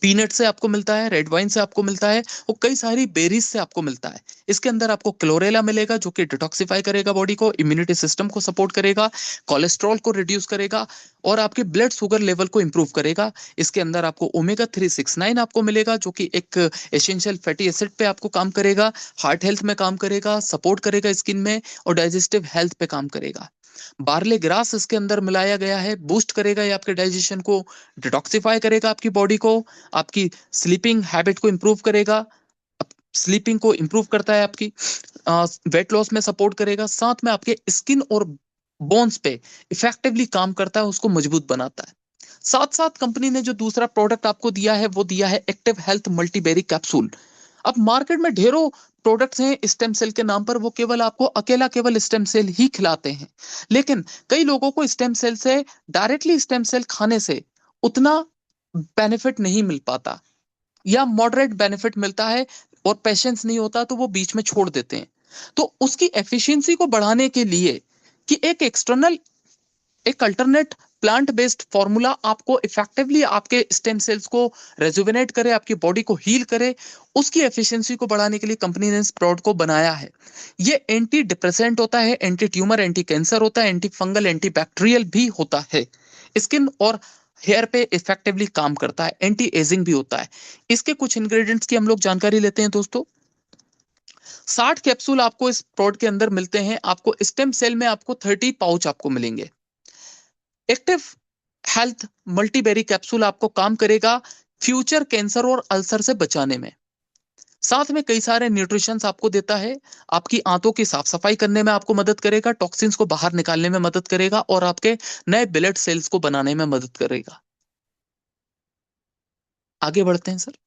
पीनट से आपको मिलता है, रेड वाइन से आपको मिलता है और कई सारी बेरीज से आपको मिलता है। इसके अंदर आपको क्लोरेला मिलेगा, जो कि डिटॉक्सिफाई करेगा बॉडी को, इम्यूनिटी सिस्टम को सपोर्ट करेगा, कोलेस्ट्रॉल को रिड्यूस करेगा और आपके ब्लड शुगर लेवल को इंप्रूव करेगा। इसके अंदर आपको ओमेगा 369 आपको मिलेगा, जो कि एक एसेंशियल फैटी एसिड पे आपको काम करेगा, हार्ट हेल्थ में काम करेगा, सपोर्ट करेगा स्किन में और डाइजेस्टिव हेल्थ पे काम करेगा। बार्ले ग्रास इसके अंदर मिलाया गया है, बूस्ट करेगा ये आपके डाइजेशन को, डिटॉक्सिफाई करेगा आपकी बॉडी को, आपकी स्लीपिंग हैबिट को इंप्रूव करेगा, स्लीपिंग को इंप्रूव करता है, आपकी वेट लॉस में सपोर्ट करेगा, साथ में आपके स्किन और बोन्स पे इफेक्टिवली काम करता है, उसको मजबूत बनाता है। साथ साथ कंपनी ने जो दूसरा प्रोडक्ट आपको दिया है वो दिया है एक्टिव हेल्थ मल्टीबेरी कैप्सूल। अब मार्केट में ढेरों प्रोडक्ट्स हैं स्टेम सेल के नाम पर, वो केवल स्टेम सेल ही खिलाते हैं, लेकिन कई लोगों को स्टेम सेल से डायरेक्टली स्टेम सेल खाने से उतना बेनिफिट नहीं मिल पाता या मॉडरेट बेनिफिट मिलता है और पेशेंस नहीं होता तो वो बीच में छोड़ देते हैं। तो उसकी एफिशिएंसी को बढ़ाने के लिए कि एक अल्टरनेट प्लांट बेस्ड फॉर्मूला आपको इफेक्टिवली आपके स्टेम सेल्स को रेजुविनेट करे, आपकी बॉडी को हील करे, उसकी एफिशिएंसी को बढ़ाने के लिए कंपनी ने इस प्रोडक्ट को बनाया है। ये एंटी डिप्रेसेंट होता है, एंटी ट्यूमर, एंटी कैंसर होता है, एंटी फंगल, एंटी बैक्टीरियल भी होता है, स्किन और हेयर पे इफेक्टिवली काम करता है, एंटी एजिंग भी होता है। इसके कुछ इंग्रेडिएंट्स की हम लोग जानकारी लेते हैं दोस्तों। 60 कैप्सूल आपको इस प्रोडक्ट के अंदर मिलते हैं। आपको स्टेम सेल में आपको 30 पाउच आपको मिलेंगे। एक्टिव हेल्थ मल्टीबेरी कैप्सूल आपको काम करेगा फ्यूचर कैंसर और अल्सर से बचाने में, साथ में कई सारे न्यूट्रिशंस आपको देता है, आपकी आंतों की साफ सफाई करने में आपको मदद करेगा, टॉक्सिन्स को बाहर निकालने में मदद करेगा और आपके नए ब्लड सेल्स को बनाने में मदद करेगा। आगे बढ़ते हैं सर।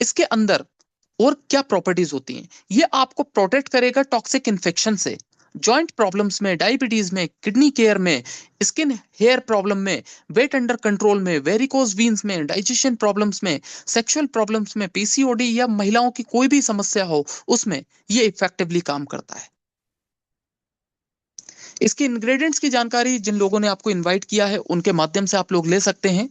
इसके अंदर और क्या प्रॉपर्टीज होती हैं, ये आपको प्रोटेक्ट करेगा टॉक्सिक इन्फेक्शन से, जॉइंट प्रॉब्लम्स में, डायबिटीज में, किडनी केयर में, स्किन हेयर प्रॉब्लम में, वेट अंडर कंट्रोल में, वेरिकोज वीन्स में, डाइजेशन प्रॉब्लम्स में, सेक्सुअल प्रॉब्लम्स में, पीसीओडी या महिलाओं की कोई भी समस्या हो उसमें ये इफेक्टिवली काम करता है। इसके इंग्रेडिएंट्स की जानकारी जिन लोगों ने आपको इनवाइट किया है उनके माध्यम से आप लोग ले सकते हैं।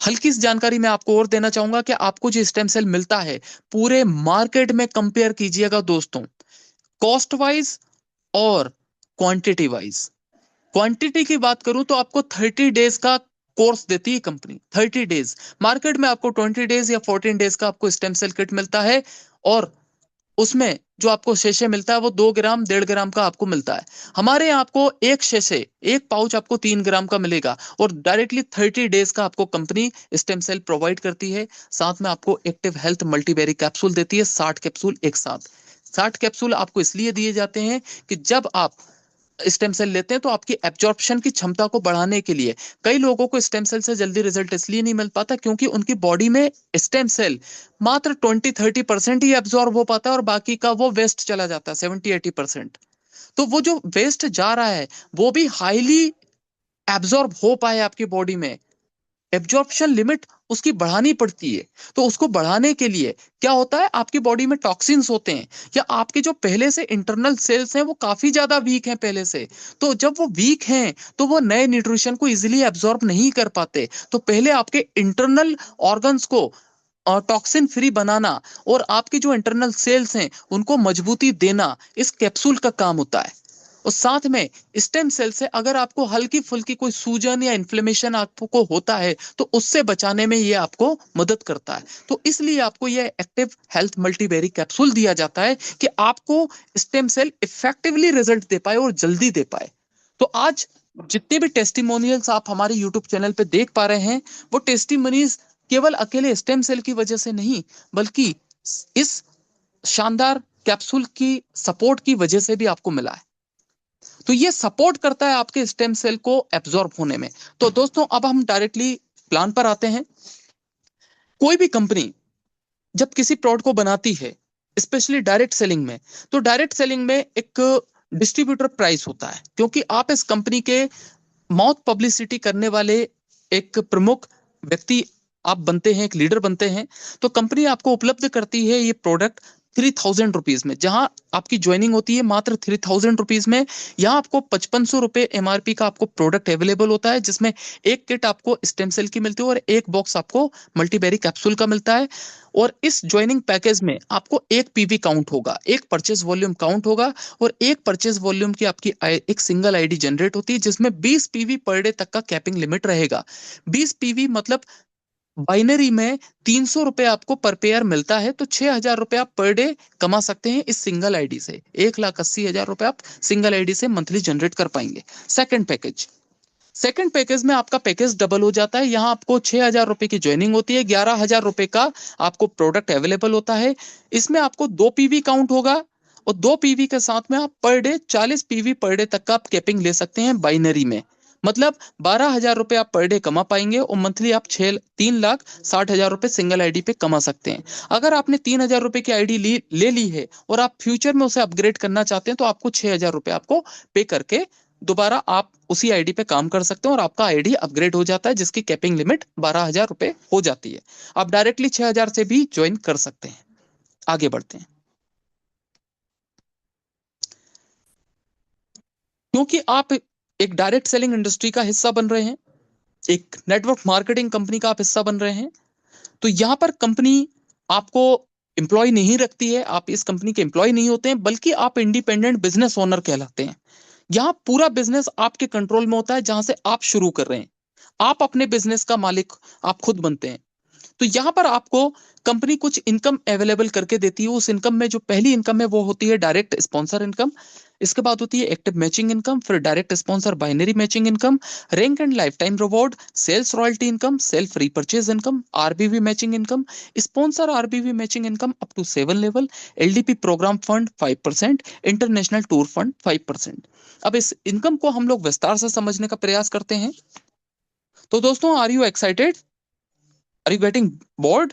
हल्की सी जानकारी मैं आपको और देना चाहूंगा कि आपको जो स्टेम सेल मिलता है पूरे मार्केट में कंपेयर कीजिएगा दोस्तों, कॉस्ट वाइज और क्वांटिटी वाइज। क्वांटिटी की बात करूं तो आपको 30 डेज का कोर्स देती है कंपनी, 30 डेज। मार्केट में आपको 20 डेज या 14 डेज का आपको स्टेम सेल किट मिलता है और उसमें जो आपको शेशे मिलता है वो 2 ग्राम 1.5 ग्राम का आपको मिलता है। हमारे यहाँ आपको एक शेशे, एक पाउच आपको 3 ग्राम का मिलेगा और डायरेक्टली 30 डेज का आपको कंपनी स्टेम सेल प्रोवाइड करती है। साथ में आपको एक्टिव हेल्थ मल्टीबेरी कैप्सूल देती है, 60 कैप्सूल एक साथ। 60 कैप्सूल आपको इसलिए दिए जाते हैं कि जब आप स्टेम सेल लेते हैं तो आपकी एब्जॉर्प्शन की क्षमता को बढ़ाने के लिए। कई लोगों को स्टेम सेल से जल्दी रिजल्ट इसलिए नहीं मिल पाता क्योंकि उनकी बॉडी में स्टेम सेल मात्र 20-30% ही एब्जॉर्ब हो पाता है और बाकी का वो वेस्ट चला जाता है 70-80%। तो वो जो वेस्ट जा रहा है वो भी हाईली एब्जॉर्ब हो पाए आपकी बॉडी में, एब्जॉर्प्शन लिमिट उसकी बढ़ानी पड़ती है। तो उसको बढ़ाने के लिए क्या होता है, आपकी बॉडी में टॉक्सिन्स होते हैं या आपके जो पहले से इंटरनल सेल्स हैं वो काफी ज्यादा वीक हैं पहले से। तो जब वो वीक हैं तो वो नए न्यूट्रिशन को इजीली एब्जॉर्ब नहीं कर पाते। तो पहले आपके इंटरनल ऑर्गन्स को टॉक्सिन फ्री बनाना और आपकी जो इंटरनल सेल्स हैं उनको मजबूती देना इस कैप्सूल का काम होता है। और साथ में स्टेम सेल से अगर आपको हल्की फुल्की कोई सूजन या इन्फ्लेमेशन आपको होता है तो उससे बचाने में ये आपको मदद करता है। तो इसलिए आपको ये एक्टिव हेल्थ मल्टीबेरी कैप्सूल दिया जाता है कि आपको स्टेम सेल इफेक्टिवली रिजल्ट दे पाए और जल्दी दे पाए। तो आज जितने भी टेस्टिमोनियल्स आप हमारे यूट्यूब चैनल पे देख पा रहे हैं वो टेस्टिमोनीज केवल अकेले स्टेम सेल की वजह से नहीं बल्कि इस शानदार कैप्सूल की सपोर्ट की वजह से भी आपको मिला है। तो ये सपोर्ट करता है आपके स्टेम सेल को एब्जॉर्ब होने में। तो दोस्तों अब हम डायरेक्टली प्लान पर आते हैं। कोई भी कंपनी जब किसी प्रोडक्ट को बनाती है स्पेशली डायरेक्ट सेलिंग में, तो डायरेक्ट सेलिंग में एक डिस्ट्रीब्यूटर प्राइस होता है क्योंकि आप इस कंपनी के माउथ पब्लिसिटी करने वाले एक प्रमुख व्यक्ति आप बनते हैं, एक लीडर बनते हैं। तो कंपनी आपको उपलब्ध करती है ये प्रोडक्ट 3000 रुपीज में, जहां आपकी ज्वाइनिंग होती है मात्र 3000 रुपीज में। यहाँ आपको 5500 रुपए एमआरपी का आपको प्रोडक्ट अवेलेबल होता है जिसमें एक किट आपको स्टेम सेल की मिलती है और एक बॉक्स आपको मल्टीबेरी कैप्सूल का मिलता है। और इस ज्वाइनिंग पैकेज में आपको एक पीवी काउंट होगा, एक परचेज वॉल्यूम काउंट होगा और एक परचेज वॉल्यूम की आपकी एक सिंगल आईडी जनरेट होती है जिसमें 20 पीवी पर डे तक का कैपिंग लिमिट रहेगा। 20 पीवी मतलब बाइनरी में 300 रुपए आपको पर पेयर मिलता है, तो 6000 रुपए आप पर डे कमा सकते हैं इस सिंगल आईडी से। 1,80,000 रुपए आप सिंगल आईडी से मंथली जनरेट कर पाएंगे। सेकंड पैकेज में आपका पैकेज डबल हो जाता है। यहाँ आपको 6000 रुपए की ज्वाइनिंग होती है, 11,000 रुपए का आपको प्रोडक्ट अवेलेबल होता है। इसमें आपको 2 पीवी काउंट होगा और 2 पीवी के साथ में आप per day 40 PV per day तक का आप कैपिंग ले सकते हैं बाइनरी में। मतलब 12,000 रुपए आप पर डे कमा पाएंगे और मंथली आप 3,60,000 रुपए सिंगल आईडी पे कमा सकते हैं। अगर आपने 3,000 रुपए की आईडी ले ली है और आप फ्यूचर में उसे अपग्रेड करना चाहते हैं तो आपको 6,000 रुपए आपको पे करके दोबारा आप उसी आईडी पे काम कर सकते हैं और आपका आईडी अपग्रेड हो जाता है जिसकी कैपिंग लिमिट 12,000 रुपए हो जाती है। आप डायरेक्टली 6,000 से भी ज्वाइन कर सकते हैं। आगे बढ़ते हैं। क्योंकि आप एक डायरेक्ट सेलिंग इंडस्ट्री का हिस्सा बन रहे हैं, एक नेटवर्क मार्केटिंग कंपनी का आप हिस्सा बन रहे हैं, तो यहां पर कंपनी आपको एम्प्लॉय नहीं रखती है, आप इस कंपनी के एम्प्लॉय नहीं होते हैं बल्कि आप इंडिपेंडेंट बिजनेस ओनर कहलाते हैं। यहां पूरा बिजनेस आपके कंट्रोल में होता है जहां से आप शुरू कर रहे हैं। आप अपने बिजनेस का मालिक आप खुद बनते हैं। तो यहां पर आपको कंपनी कुछ इनकम अवेलेबल करके देती है। उस इनकम में जो पहली इनकम है वो होती है डायरेक्ट स्पॉन्सर इनकम, इसके बाद होती है एक्टिव मैचिंग इनकम, फिर direct sponsor binary matching income, rank and lifetime reward, sales royalty income, self repurchase income, RBV matching income, sponsor RBV matching income up to 7 level, LDP programme fund 5%, international tour fund 5%। अब इस income को हम लोग विस्तार से समझने का प्रयास करते हैं। तो दोस्तों, are you excited? Are you getting bored?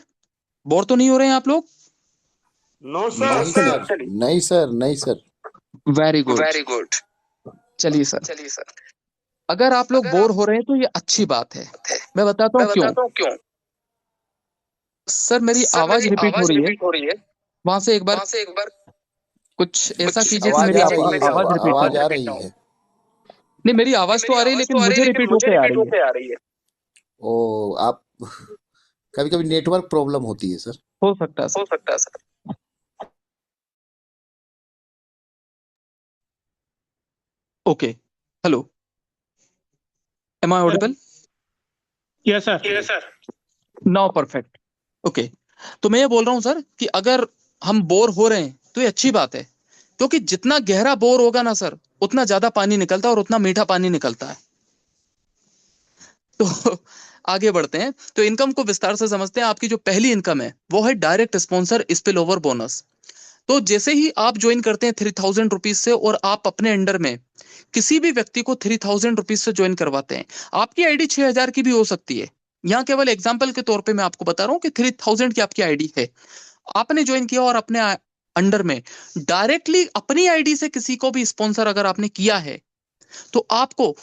Bore तो नहीं हो रहे हैं आप लोग? नो नहीं सर। सर, नहीं सर, नहीं सर। Very good. चलिए सर, अगर आप लोग बोर हो रहे हैं तो ये अच्छी बात है। मैं बताता हूँ क्यों। सर मेरी आवाज रिपीट हो रही है, वहां से एक बार कुछ ऐसा कीजिए कि मेरी आवाज रिपीट आवाज हो। आ रही है। नहीं, मेरी आवाज तो आ रही है लेकिन मुझे रिपीट होके आ रही है। ओ, आप कभी कभी नेटवर्क प्रॉब्लम होती है सर। हो सकता है sir. Okay, hello, am I audible? Yes sir. Now perfect. Okay, तो मैं ये बोल रहा हूँ सर कि अगर हम बोर हो रहे हैं तो ये अच्छी बात है, क्योंकि जितना गहरा बोर होगा ना सर, उतना ज्यादा पानी निकलता है और उतना मीठा पानी निकलता है। तो आगे बढ़ते हैं, तो इनकम को विस्तार से समझते हैं। आपकी जो पहली इनकम है वो है direct sponsor spill over bonus. तो जैसे ही आप ज्वाइन करते हैं 3000 रुपीज से, और आप अपने अंडर में किसी भी व्यक्ति को 3000 रुपीज से ज्वाइन करवाते हैं, आपकी आईडी 6000 की भी हो सकती है। यहाँ केवल एग्जाम्पल के तौर पे मैं आपको बता रहा हूँ कि 3000 की आपकी आईडी है, आपने ज्वाइन किया और अपने अंडर में डायरेक्टली अपनी आईडी से किसी को भी स्पॉन्सर अगर आपने किया है, तो आपको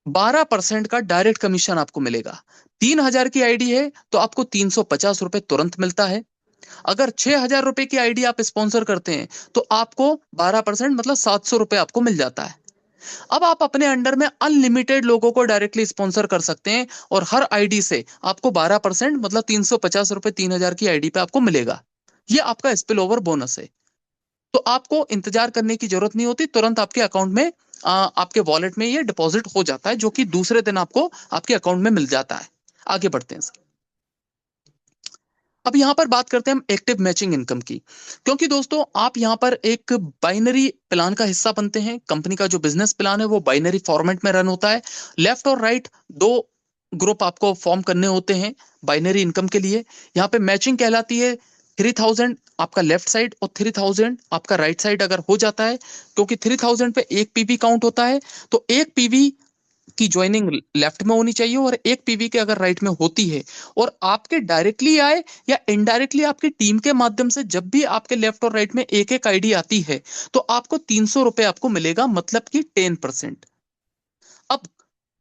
12% का डायरेक्ट कमीशन आपको मिलेगा। 3000 की आईडी है तो आपको 350 रुपए तुरंत मिलता है। अगर 6000 रुपए की आईडी आप स्पॉन्सर करते हैं तो आपको 12% मतलब 700 रुपए आपको मिल जाता है। अब आप अपने अंडर में अनलिमिटेड लोगों को डायरेक्टली स्पॉन्सर कर सकते हैं, और हर आईडी से आपको 12% मतलब 350 रुपए 3000 की आईडी पे आपको मिलेगा। ये आपका स्पिल ओवर बोनस है। तो आपको इंतजार करने की जरूरत नहीं होती, तुरंत आपके अकाउंट में आपके वॉलेट में ये डिपॉजिट हो जाता है, जो कि दूसरे दिन आपको आपके अकाउंट में मिल जाता है। आगे बढ़ते हैं सर। अब यहां पर बात करते हैं हम एक्टिव मैचिंग इनकम की, क्योंकि दोस्तों आप यहां पर एक बाइनरी प्लान का हिस्सा बनते हैं। कंपनी का जो बिजनेस प्लान है वो बाइनरी फॉर्मेट में रन होता है। लेफ्ट और राइट दो ग्रुप आपको फॉर्म करने होते हैं बाइनरी इनकम के लिए। यहाँ पे मैचिंग कहलाती है 3000 आपका लेफ्ट साइड और 3000 आपका राइट साइड अगर हो जाता है, क्योंकि 3000 पे एक पीवी काउंट होता है, तो एक पीवी की ज्वाइनिंग लेफ्ट में होनी चाहिए और एक पीवी के अगर राइट में होती है, और आपके डायरेक्टली आए या इनडायरेक्टली आपकी टीम के माध्यम से जब भी आपके लेफ्ट और राइट में एक एक आईडी आती है, तो आपको 300 रुपए आपको मिलेगा, मतलब कि 10%। अब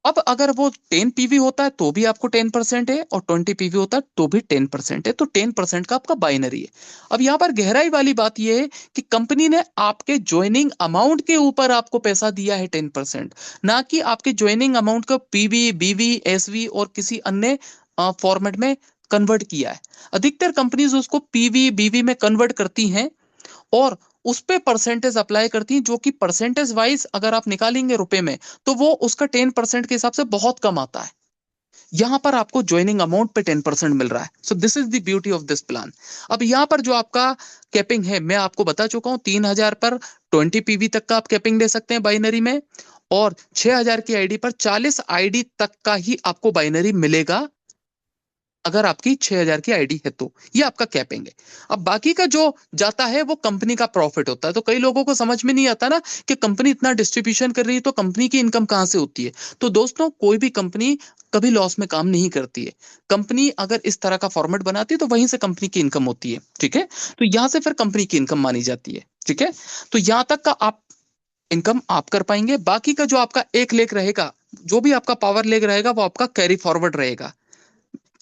अब अगर वो 10 पीवी होता है तो भी आपको 10% है, और 20 पीवी होता है तो भी 10% है, तो 10% का आपका बाइनरी है। अब यहां पर गहराई वाली बात यह है कि कंपनी ने आपके ज्वाइनिंग अमाउंट के ऊपर आपको पैसा दिया है 10%, ना कि आपके ज्वाइनिंग अमाउंट को पीवी, बीवी, एसवी और किसी अन्य फॉर्मेट में कन्वर्ट किया है। अधिकतर कंपनीज उसको पीवी, बीवी में कन्वर्ट करती हैं और उस पे परसेंटेज अप्लाई करती हैं, जो कि परसेंटेज वाइज अगर आप निकालेंगे रुपए में तो वो उसका 10% के हिसाब से बहुत कम आता है। यहां पर आपको ज्वाइनिंग अमाउंट पे 10% मिल रहा है। So this is the beauty of this plan. अब यहां पर जो आपका कैपिंग है मैं आपको बता चुका हूं, 3000 पर 20 पीवी तक का आप कैपिंग दे सकते हैं बाइनरी में, और 6000 की आईडी पर 40 आईडी तक का ही आपको बाइनरी मिलेगा अगर आपकी 6000 की आईडी है तो। ये आपका कैपिंग है। अब बाकी का जो जाता है वो कंपनी का प्रॉफिट होता है। तो कई लोगों को समझ में नहीं आता ना कि कंपनी इतना डिस्ट्रीब्यूशन कर रही है तो कंपनी की इनकम कहां से होती है। तो दोस्तों कोई भी कंपनी कभी लॉस में काम नहीं करती है। कंपनी अगर इस तरह का फॉर्मेट बनाती है तो वहीं से कंपनी की इनकम होती है, ठीक है। तो यहां से फिर कंपनी की इनकम मानी जाती है, ठीक है। तो यहां तक का आप इनकम आप कर पाएंगे। बाकी का जो आपका एक लेग रहेगा, जो भी आपका पावर लेग रहेगा, वो आपका कैरी फॉरवर्ड रहेगा।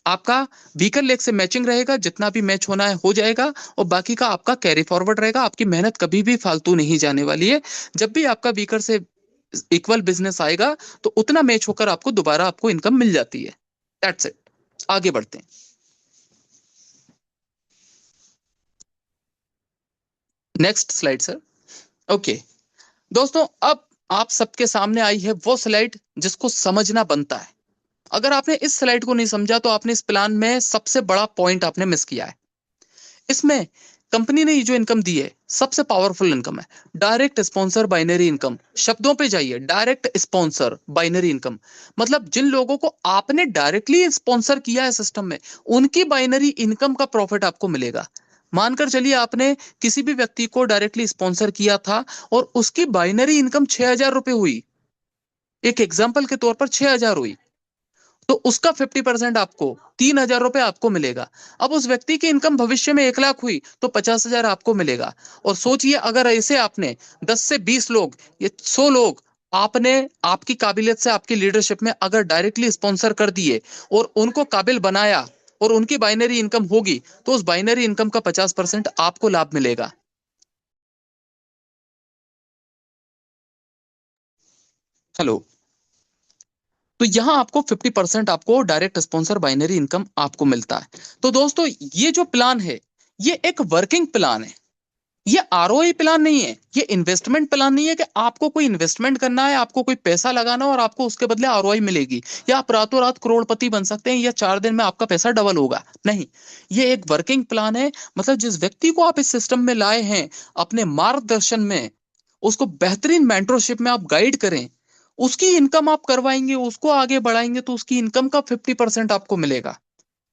आपका वीकर लेग से मैचिंग रहेगा, जितना भी मैच होना है हो जाएगा, और बाकी का आपका कैरी फॉरवर्ड रहेगा। आपकी मेहनत कभी भी फालतू नहीं जाने वाली है। जब भी आपका वीकर से इक्वल बिजनेस आएगा तो उतना मैच होकर आपको दोबारा आपको इनकम मिल जाती है। That's it. आगे बढ़ते हैं। Next slide sir. ओके दोस्तों, अब आप सबके सामने आई है वो स्लाइड जिसको समझना बनता है। अगर आपने इस स्लाइड को नहीं समझा तो आपने इस प्लान में सबसे बड़ा पॉइंट आपने मिस किया है। इसमें कंपनी ने ये जो इनकम दी है सबसे पावरफुल इनकम है, डायरेक्ट स्पॉन्सर बाइनरी इनकम। शब्दों पे जाइए, डायरेक्ट स्पॉन्सर बाइनरी इनकम, मतलब जिन लोगों को आपने डायरेक्टली स्पॉन्सर किया है सिस्टम में, उनकी बाइनरी इनकम का प्रॉफिट आपको मिलेगा। मानकर चलिए आपने किसी भी व्यक्ति को डायरेक्टली स्पॉन्सर किया था और उसकी बाइनरी इनकम 6000 रुपए हुई, एक एग्जाम्पल के तौर पर 6000 हुई, तो उसका 50% आपको 3000 रुपए आपको मिलेगा। अब उस व्यक्ति की इनकम भविष्य में 1 लाख हुई तो 50,000 आपको मिलेगा। और सोचिए अगर ऐसे आपने 10 से 20 लोग, ये 100 लोग आपने आपकी काबिलियत से, आपकी लीडरशिप में अगर डायरेक्टली स्पॉन्सर कर दिए और उनको काबिल बनाया और उनकी बाइनरी इनकम होगी, तो उस बाइनरी इनकम का 50% आपको लाभ मिलेगा। हेलो। तो यहां आपको 50% आपको डायरेक्ट स्पॉन्सर बाइनरी इनकम आपको मिलता है। तो दोस्तों ये जो प्लान है ये एक वर्किंग प्लान है। ये आरओआई प्लान नहीं है, ये इन्वेस्टमेंट प्लान नहीं है कि आपको कोई इन्वेस्टमेंट करना है, आपको कोई पैसा लगाना और आपको उसके बदले आरओआई मिलेगी, या आप रातों रात करोड़पति बन सकते हैं, या 4 दिन में आपका पैसा डबल होगा। नहीं, ये एक वर्किंग प्लान है। मतलब जिस व्यक्ति को आप इस सिस्टम में लाए हैं, अपने मार्गदर्शन में, उसको बेहतरीन मेंटरशिप में आप गाइड करें, उसकी इनकम आप करवाएंगे, उसको आगे बढ़ाएंगे, तो उसकी इनकम का 50% आपको मिलेगा।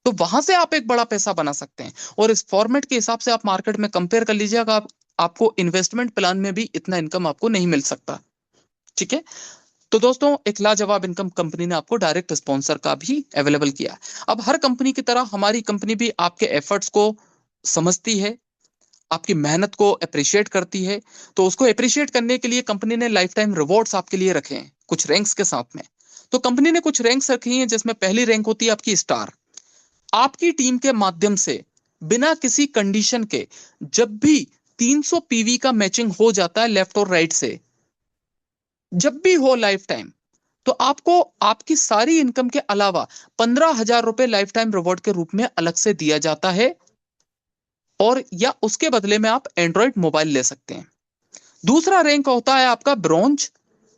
तो वहां से आप एक बड़ा पैसा बना सकते हैं। और इस फॉर्मेट के हिसाब से आप मार्केट में कंपेयर कर लीजिएगा, आपको इन्वेस्टमेंट प्लान में भी इतना इनकम आपको नहीं मिल सकता। ठीक है, तो दोस्तों एक लाजवाब इनकम कंपनी ने आपको डायरेक्ट स्पॉन्सर का भी अवेलेबल किया। अब हर कंपनी की तरह हमारी कंपनी भी आपके एफर्ट्स को समझती है, आपकी मेहनत को अप्रिशिएट करती है। तो उसको अप्रिशिएट करने के लिए कंपनी ने लाइफ टाइम रिवॉर्ड्स आपके लिए रखे हैं, कुछ रैंक्स के साथ में। तो कंपनी ने कुछ रैंक्स रखी हैं, जिसमें पहली रैंक होती है आपकी स्टार। आपकी टीम के माध्यम से बिना किसी कंडीशन के जब भी 300 पीवी का मैचिंग हो जाता है लेफ्ट और राइट से, जब भी हो लाइफ टाइम, तो आपको आपकी सारी इनकम के अलावा 15,000 रुपए लाइफ टाइम रिवॉर्ड के रूप में अलग से दिया जाता है, और या उसके बदले में आप एंड्रॉइड मोबाइल ले सकते हैं। दूसरा रैंक होता है आपका ब्रॉन्ज,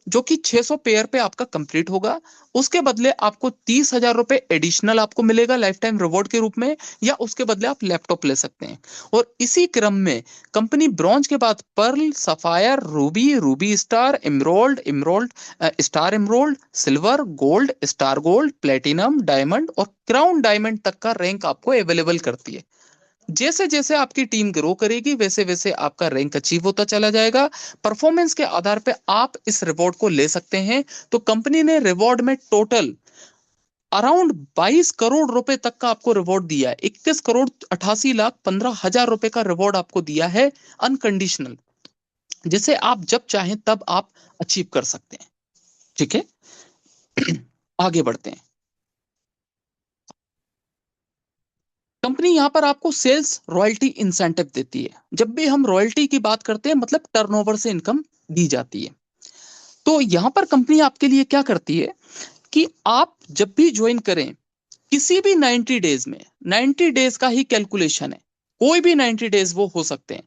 जो कि 600 पेयर पे आपका कंप्लीट होगा। उसके बदले आपको 30,000 रुपए एडिशनल आपको मिलेगा लाइफ टाइम रिवॉर्ड के रूप में, या उसके बदले आप लैपटॉप ले सकते हैं। और इसी क्रम में कंपनी ब्रॉन्ज के बाद pearl, sapphire, ruby, ruby star, emerald, emerald star, emerald, silver, gold, star gold, platinum, diamond और क्राउन डायमंड तक का रैंक आपको अवेलेबल करती है। जैसे जैसे आपकी टीम ग्रो करेगी, वैसे वैसे आपका रैंक अचीव होता चला जाएगा। परफॉर्मेंस के आधार पे आप इस रिवॉर्ड को ले सकते हैं। तो कंपनी ने रिवॉर्ड में टोटल अराउंड 22 करोड़ रुपए तक का आपको रिवॉर्ड दिया है। 21,88,15,000 रुपए का रिवॉर्ड आपको दिया है अनकंडीशनल, जिसे आप जब चाहें तब आप अचीव कर सकते हैं। ठीक है, आगे बढ़ते हैं। कंपनी यहां पर आपको सेल्स रॉयल्टी इंसेंटिव देती है। जब भी हम रॉयल्टी की बात करते हैं, मतलब टर्नओवर से इनकम दी जाती है। तो यहां पर कंपनी आपके लिए क्या करती है कि आप जब भी ज्वाइन करें, किसी भी 90 डेज में, 90 डेज का ही कैलकुलेशन है, कोई भी 90 डेज वो हो सकते हैं,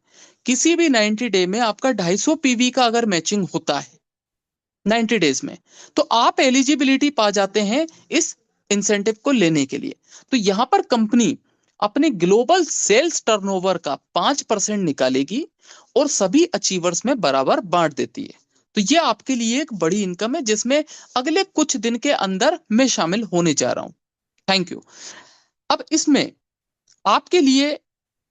किसी भी 90 डे में आपका 250 पीवी का अगर मैचिंग होता है 90 डेज में, तो आप एलिजिबिलिटी पा जाते हैं इस इंसेंटिव को लेने के लिए। तो यहां पर कंपनी अपने ग्लोबल सेल्स टर्नओवर का 5% निकालेगी और सभी अचीवर्स में बराबर बांट देती है। तो ये आपके लिए एक बड़ी इनकम है, जिसमें अगले कुछ दिन के अंदर मैं शामिल होने जा रहा हूं। Thank you. अब इसमें आपके लिए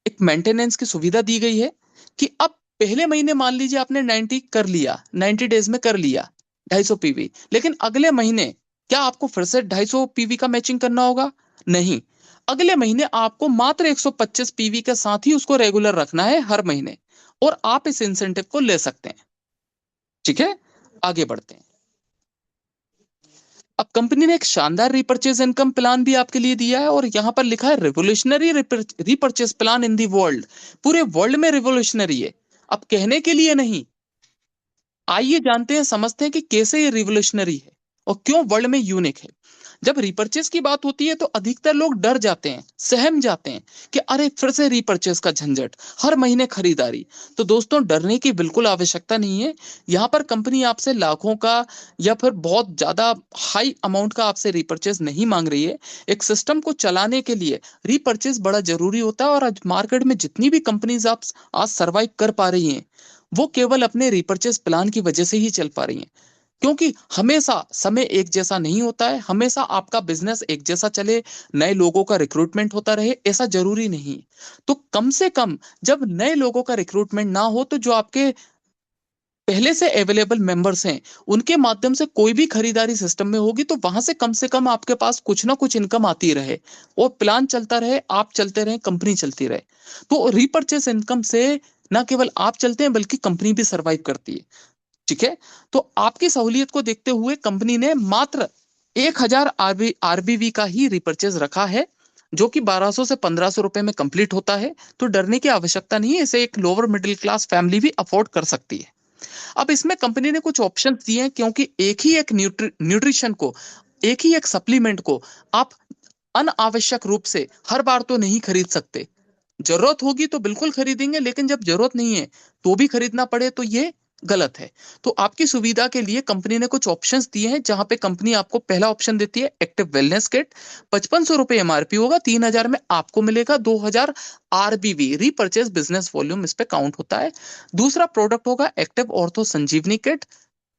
एक मेंटेनेंस की सुविधा दी गई है कि अब पहले महीने मान लीजिए आपने 90 कर लिया, 90 डेज में कर लिया 250 पीवी, लेकिन अगले महीने क्या आपको फिर से 250 पीवी का मैचिंग करना होगा? नहीं, अगले महीने आपको मात्र 125 पीवी के साथ ही उसको रेगुलर रखना है हर महीने, और आप इस इंसेंटिव को ले सकते हैं। ठीक है, आगे बढ़ते हैं। अब कंपनी ने एक शानदार रिपर्चेज इनकम प्लान भी आपके लिए दिया है, और यहां पर लिखा है revolutionary repurchase plan in the world. पूरे वर्ल्ड में रिवोल्यूशनरी है, अब कहने के लिए नहीं। आइए जानते हैं, समझते हैं कि कैसे ये रिवोल्यूशनरी है और क्यों वर्ल्ड में यूनिक है। जब रिपर्चेज की बात होती है तो अधिकतर लोग डर जाते हैं, सहम जाते हैं कि अरे फिर से रिपर्चेज का झंझट, हर महीने खरीदारी। तो दोस्तों डरने की बिल्कुल आवश्यकता नहीं है। यहाँ पर कंपनी आपसे लाखों का या फिर बहुत ज्यादा हाई अमाउंट का आपसे रिपर्चेज नहीं मांग रही है। एक सिस्टम को चलाने के लिए रिपर्चेज बड़ा जरूरी होता है, और आज मार्केट में जितनी भी कंपनीज आप आज सर्वाइव कर पा रही हैं, वो केवल अपने रिपर्चेज प्लान की वजह से ही चल पा रही हैं। क्योंकि हमेशा समय एक जैसा नहीं होता है, हमेशा आपका बिजनेस एक जैसा चले, नए लोगों का रिक्रूटमेंट होता रहे, ऐसा जरूरी नहीं। तो कम से कम जब नए लोगों का रिक्रूटमेंट ना हो, तो जो आपके पहले से अवेलेबल मेंबर्स हैं, उनके माध्यम से कोई भी खरीदारी सिस्टम में होगी, तो वहां से कम आपके पास कुछ ना कुछ इनकम आती रहे, और प्लान चलता रहे, आप चलते रहे, कंपनी चलती रहे। तो रीपर्चेस इनकम से ना केवल आप चलते हैं, बल्कि कंपनी भी सरवाइव करती है। ठीक है, तो आपकी सहूलियत को देखते हुए कंपनी ने मात्र 1,000 आरबीवी का ही रिपर्चेज रखा है, जो कि 1200 से 1500 रुपए में कंप्लीट होता है। तो डरने की आवश्यकता नहीं है, इसे एक लोअर मिडिल क्लास फैमिली भी अफोर्ड कर सकती है। अब इसमें कंपनी ने कुछ ऑप्शन दिए हैं, क्योंकि एक ही एक न्यूट्रिशन को, एक ही एक सप्लीमेंट को आप अनावश्यक रूप से हर बार तो नहीं खरीद सकते। जरूरत होगी तो बिल्कुल खरीदेंगे, लेकिन जब जरूरत नहीं है तो भी खरीदना पड़े तो ये गलत है। तो आपकी सुविधा के लिए कंपनी ने कुछ ऑप्शंस दिए हैं, जहां पे कंपनी आपको पहला ऑप्शन देती है एक्टिव वेलनेस किट। 5500 रुपए एमआरपी होगा, 3000 में आपको मिलेगा 2000 आरबीवी रीपर्चेज बिजनेस वॉल्यूम इस पे काउंट होता है। दूसरा प्रोडक्ट होगा एक्टिव ऑर्थो संजीवनी किट,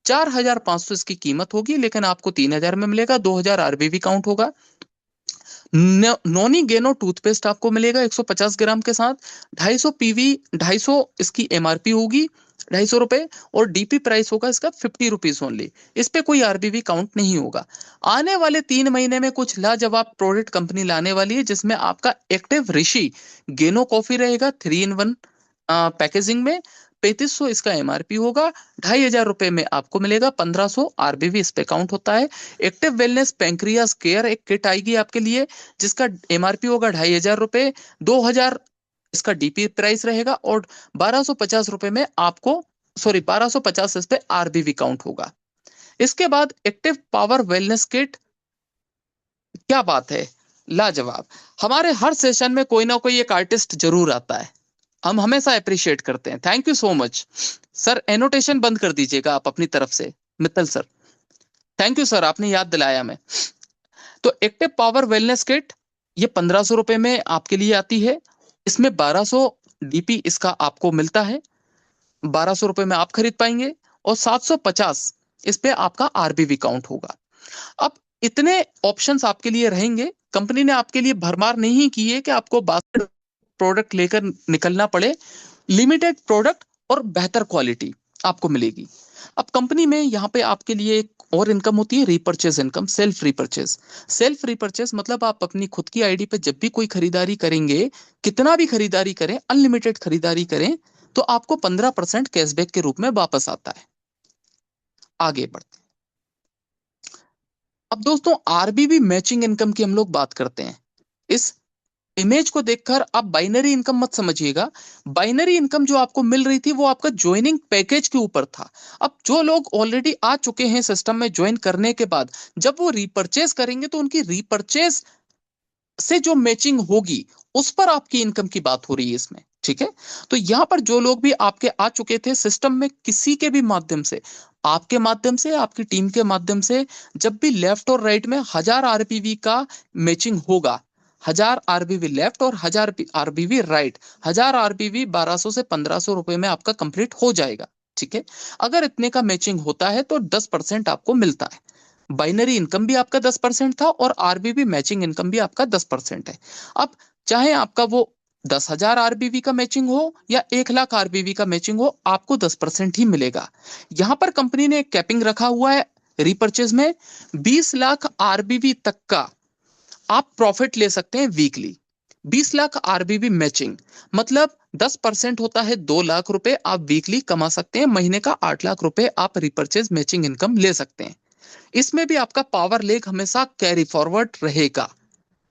4500 इसकी कीमत होगी, लेकिन आपको 3000 में मिलेगा, 2000 आरबीवी काउंट होगा। नॉनी गेनो टूथपेस्ट आपको मिलेगा 150 ग्राम के साथ, 250 पीवी, 250 इसकी एमआरपी होगी, 250 रुपए, और डीपी प्राइस होगा इसका 50 रुपीज ओनली। इस पे कोई आरबीवी काउंट नहीं होगा। आने वाले 3 महीने में कुछ लाजवाब प्रोडक्ट कंपनी लाने वाली है, जिसमें आपका एक्टिव ऋषि गेनो कॉफी रहेगा 3 in 1 पैकेजिंग में, 3500 इसका एमआरपी होगा, 2500 में आपको मिलेगा, 1500 आरबीवी इस पे काउंट होता है। एक्टिव वेलनेस पैंक्रियास केयर एक किट आएगी आपके लिए, जिसका एमआरपी होगा 2500, 2000 इसका डीपी प्राइस रहेगा, और 1250 में आपको 1250 इस पे आरबीवी काउंट होगा। इसके बाद एक्टिव पावर वेलनेस किट, क्या बात है, लाजवाब। हमारे हर सेशन में कोई ना कोई एक आर्टिस्ट जरूर आता है, हम हमेशा अप्रिशिएट करते हैं। Thank you so much sir. Annotation बंद कर दीजिएगा आप अपनी तरफ से, Mittal sir. Thank you sir, आपने याद दिलाया मैं। तो एक्टिव पावर वेलनेस किट ये 1500 में आपके लिए आती है। इसमें 1200 डीपी इसका आपको मिलता है, 1200 में आप खरीद पाएंगे, और 750 इस पे आपका आरबीवी काउंट होगा। अब इतने ऑप्शंस आपके लिए रहेंगे। कंपनी ने आपके लिए भरमार नहीं की है कि आपको बास्केट प्रोडक्ट लेकर निकलना पड़े। लिमिटेड प्रोडक्ट और बेहतर क्वालिटी आपको मिलेगी। अब कंपनी में यहाँ पे आपके लिए एक और इनकम होती है, repurchase income, self repurchase. Self repurchase मतलब आप अपनी खुद की आईडी पे जब भी कोई खरीदारी करेंगे, कितना भी खरीदारी करें, अनलिमिटेड खरीदारी करें, तो आपको 15% कैशबैक के रूप में वापस आता है। आगे बढ़ते हैं। अब दोस्तों आरबीवी मैचिंग इनकम की हम लोग बात करते हैं। इस इमेज को देखकर आप बाइनरी इनकम मत समझिएगा। बाइनरी इनकम जो आपको मिल रही थी वो आपका ज्वाइनिंग पैकेज के ऊपर था। अब जो लोग ऑलरेडी आ चुके हैं सिस्टम में ज्वाइन करने के बाद, जब वो रीपर्चेज करेंगे तो उनकी रीपर्चेज से जो मैचिंग होगी उस पर आपकी इनकम की बात हो रही है इसमें, ठीक है। तो यहां पर जो लोग भी आपके आ चुके थे सिस्टम में, किसी के भी माध्यम से, आपके माध्यम से, आपकी टीम के माध्यम से, जब भी लेफ्ट और राइट में 1000 आरपीवी का मैचिंग होगा, 1000 आरबीवी लेफ्ट और 1000 आरबीवी राइट, 1000 आरबीवी 1200 से 1500 रुपए में आपका कंप्लीट हो जाएगा, ठीक है। अगर इतने का मैचिंग होता है तो 10% आपको मिलता है। बाइनरी इनकम भी आपका 10% था, और आरबीवी मैचिंग इनकम भी आपका 10% है। अब चाहे आपका वो 10,000 आरबीवी का मैचिंग हो या 1,00,000 आरबीवी का मैचिंग हो, आपको 10% ही मिलेगा। यहां पर कंपनी ने कैपिंग रखा हुआ है रीपर्चेज में, 20 लाख आरबीवी तक का आप प्रॉफिट ले सकते हैं वीकली। 20 लाख आरबीवी मैचिंग मतलब 10% होता है 2 लाख रुपए, आप वीकली कमा सकते हैं। महीने का 8 लाख रुपए आप रीपर्चेज मैचिंग इनकम ले सकते हैं। इसमें भी आपका पावर लेग हमेशा कैरी फॉरवर्ड रहेगा।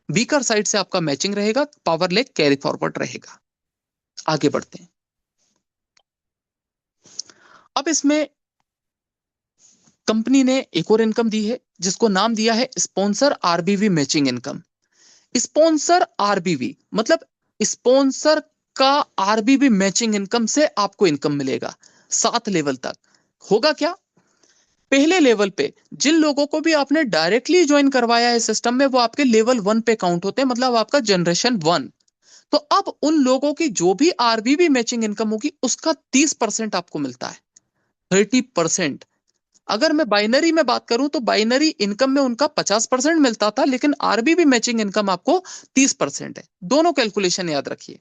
वीकर साइड से आपका मैचिंग रहेगा, पावर लेग कैरी फॉरवर्ड रहेगा। आगे बढ़ते हैं। अब इसमें कंपनी ने एक और इनकम दी है, जिसको नाम दिया है sponsor RBV matching income. Sponsor आरबीवी मतलब स्पॉन्सर का आरबीवी मैचिंग इनकम से आपको इनकम मिलेगा 7 लेवल तक। होगा क्या? पहले लेवल पे जिन लोगों को भी आपने डायरेक्टली ज्वाइन करवाया है सिस्टम में, वो आपके लेवल 1 पे काउंट होते हैं, मतलब आपका जनरेशन 1। तो अब उन लोगों की जो भी आरबीवी मैचिंग इनकम होगी उसका 30% आपको मिलता है, 30%। अगर मैं बाइनरी में बात करूं तो बाइनरी इनकम में उनका 50% मिलता था, लेकिन आरबीवी मैचिंग इनकम आपको 30% है। दोनों कैलकुलेशन याद रखिए।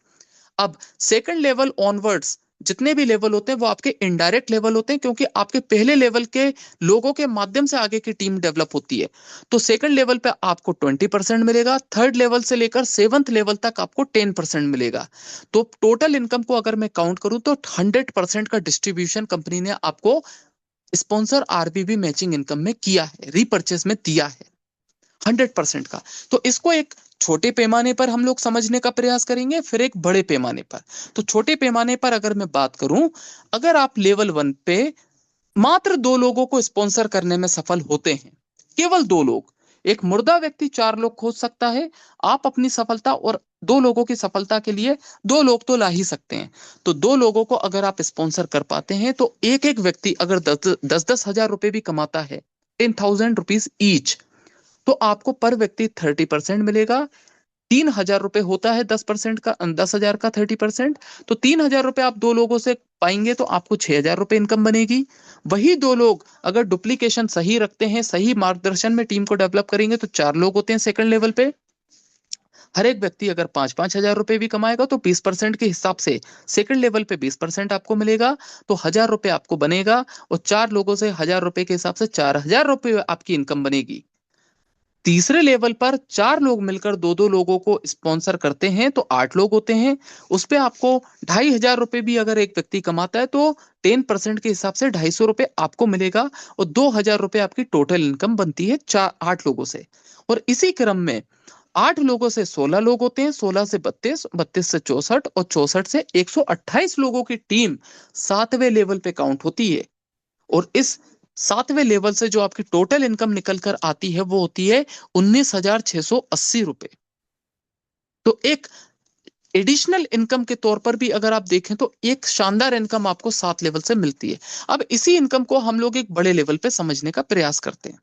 अब सेकंड लेवल ऑनवर्ड्स जितने भी लेवल होते हैं वो आपके इनडायरेक्ट लेवल होते हैं, क्योंकि आपके पहले लेवल के लोगों के माध्यम से आगे की टीम डेवलप होती है। तो सेकंड लेवल पे आपको 20% मिलेगा, थर्ड लेवल से लेकर 7th लेवल तक आपको 10% मिलेगा। तो टोटल इनकम को अगर मैं काउंट करूं तो 100% का डिस्ट्रीब्यूशन कंपनी ने आपको स्पॉन्सर आरबीवी मैचिंग इनकम में किया है, रीपर्चेस में दिया है 100% का। तो इसको एक छोटे पैमाने पर हम लोग समझने का प्रयास करेंगे, फिर एक बड़े पैमाने पर। तो छोटे पैमाने पर अगर मैं बात करूं, अगर आप लेवल 1 पे मात्र 2 लोगों को स्पॉन्सर करने में सफल होते हैं, केवल 2 लोग, एक मुर्दा व्यक्ति 4 लोग खोज सकता है। आप अपनी सफलता और 2 लोगों की सफलता के लिए 2 लोग तो ला ही सकते हैं। तो 2 लोगों को अगर आप स्पॉन्सर कर पाते हैं तो एक-एक व्यक्ति अगर 10-10 हजार रुपए भी कमाता है, 10,000 रुपीज ईच, तो आपको पर व्यक्ति 30% मिलेगा। 3,000 रुपए होता है 10% का, 10,000 का 30%, तो 3,000 रुपए आप 2 लोगों से पाएंगे तो आपको 6,000 रुपए इनकम बनेगी। वही 2 लोग अगर डुप्लीकेशन सही रखते हैं, सही मार्गदर्शन में टीम को डेवलप करेंगे तो 4 लोग होते हैं सेकंड लेवल पे। हर एक व्यक्ति अगर 5-5 हजार रुपए भी कमाएगा तो 20% के हिसाब से सेकंड लेवल पे 20% आपको मिलेगा, तो 1,000 रुपए आपको बनेगा, और 4 लोगों से 1,000 रुपए के हिसाब से 4,000 रुपए आपकी इनकम बनेगी। तीसरे लेवल पर 4 लोग मिलकर 2-2 लोगों को स्पॉन्सर करते हैं तो 8 लोग होते हैं। उस पे आपको 2,500 रुपए भी अगर एक व्यक्ति कमाता है तो 10% के हिसाब से 250 रुपए आपको मिलेगा, और 2,000 रुपए आपकी टोटल इनकम बनती है 8 लोगों से। और इसी क्रम में 8 लोगों से 16 लोग होते हैं, 16 से 32, 32 से 64 और 64 से 128 लोगों की टीम 7वें लेवल पे काउंट होती है। और इस 7वें लेवल से जो आपकी टोटल इनकम निकल कर आती है वो होती है 19,680 रुपए। तो एक एडिशनल इनकम के तौर पर भी अगर आप देखें तो एक शानदार इनकम आपको 7 लेवल से मिलती है। अब इसी इनकम को हम लोग एक बड़े लेवल पे समझने का प्रयास करते हैं।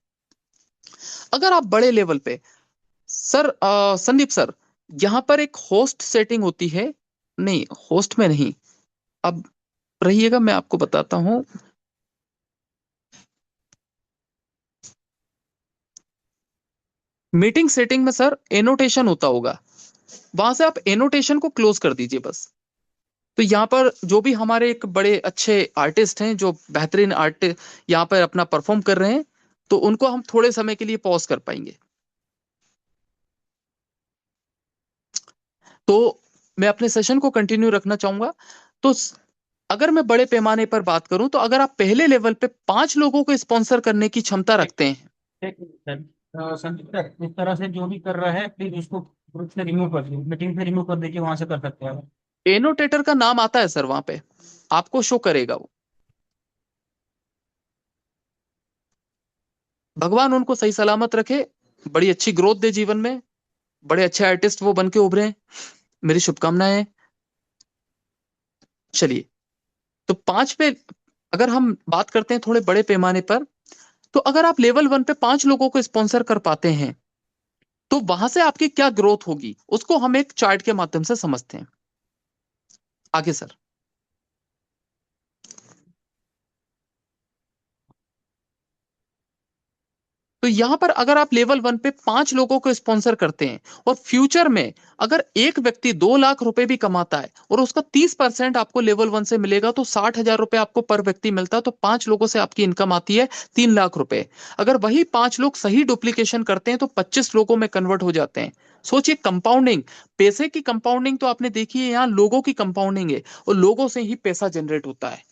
अगर आप बड़े लेवल पे सर, संदीप सर, यहाँ पर एक होस्ट सेटिंग होती है, नहीं होस्ट में नहीं, अब रहिएगा मैं आपको बताता हूं। मीटिंग सेटिंग में सर एनोटेशन होता होगा, वहां से आप एनोटेशन को क्लोज कर दीजिए बस। तो यहाँ पर जो भी हमारे एक बड़े अच्छे आर्टिस्ट हैं जो बेहतरीन आर्ट यहाँ पर अपना परफॉर्म कर रहे हैं, तो उनको हम थोड़े समय के लिए पॉज कर पाएंगे। तो मैं अपने सेशन को कंटिन्यू रखना चाहूंगा। तो अगर मैं बड़े पैमाने पर बात करूं तो अगर आप पहले लेवल पे 5 लोगों को स्पॉन्सर करने की क्षमता रखते हैं। एक मिनट सर, संदीप सर, इस तरह से जो भी कर रहा है प्लीज उसको ग्रुप से रिमूव कर दीजिए, मीटिंग से रिमूव कर दीजिए, वहां से कर सकते हैं। एनोटेटर का नाम आता है सर, वहां पे आपको शो करेगा वो। भगवान उनको सही सलामत रखे, बड़ी अच्छी ग्रोथ दे जीवन में, बड़े अच्छे आर्टिस्ट वो बन के उभरे, मेरी शुभकामनाएं। चलिए, तो 5 पे अगर हम बात करते हैं थोड़े बड़े पैमाने पर, तो अगर आप लेवल 1 पे 5 लोगों को स्पॉन्सर कर पाते हैं तो वहां से आपकी क्या ग्रोथ होगी उसको हम एक चार्ट के माध्यम से समझते हैं। आगे सर। तो यहां पर अगर आप लेवल 1 पे 5 लोगों को स्पॉन्सर करते हैं और फ्यूचर में अगर एक व्यक्ति 2 लाख रुपए भी कमाता है और उसका 30% आपको लेवल 1 से मिलेगा तो 60,000 रुपए आपको पर व्यक्ति मिलता है, तो 5 लोगों से आपकी इनकम आती है 3 लाख रुपए। अगर वही 5 लोग सही डुप्लीकेशन करते हैं तो 25 लोगों में कन्वर्ट हो जाते हैं। सोचिए कंपाउंडिंग, पैसे की कंपाउंडिंग तो आपने देखी है, यहाँ लोगों की कंपाउंडिंग है और लोगों से ही पैसा जनरेट होता है।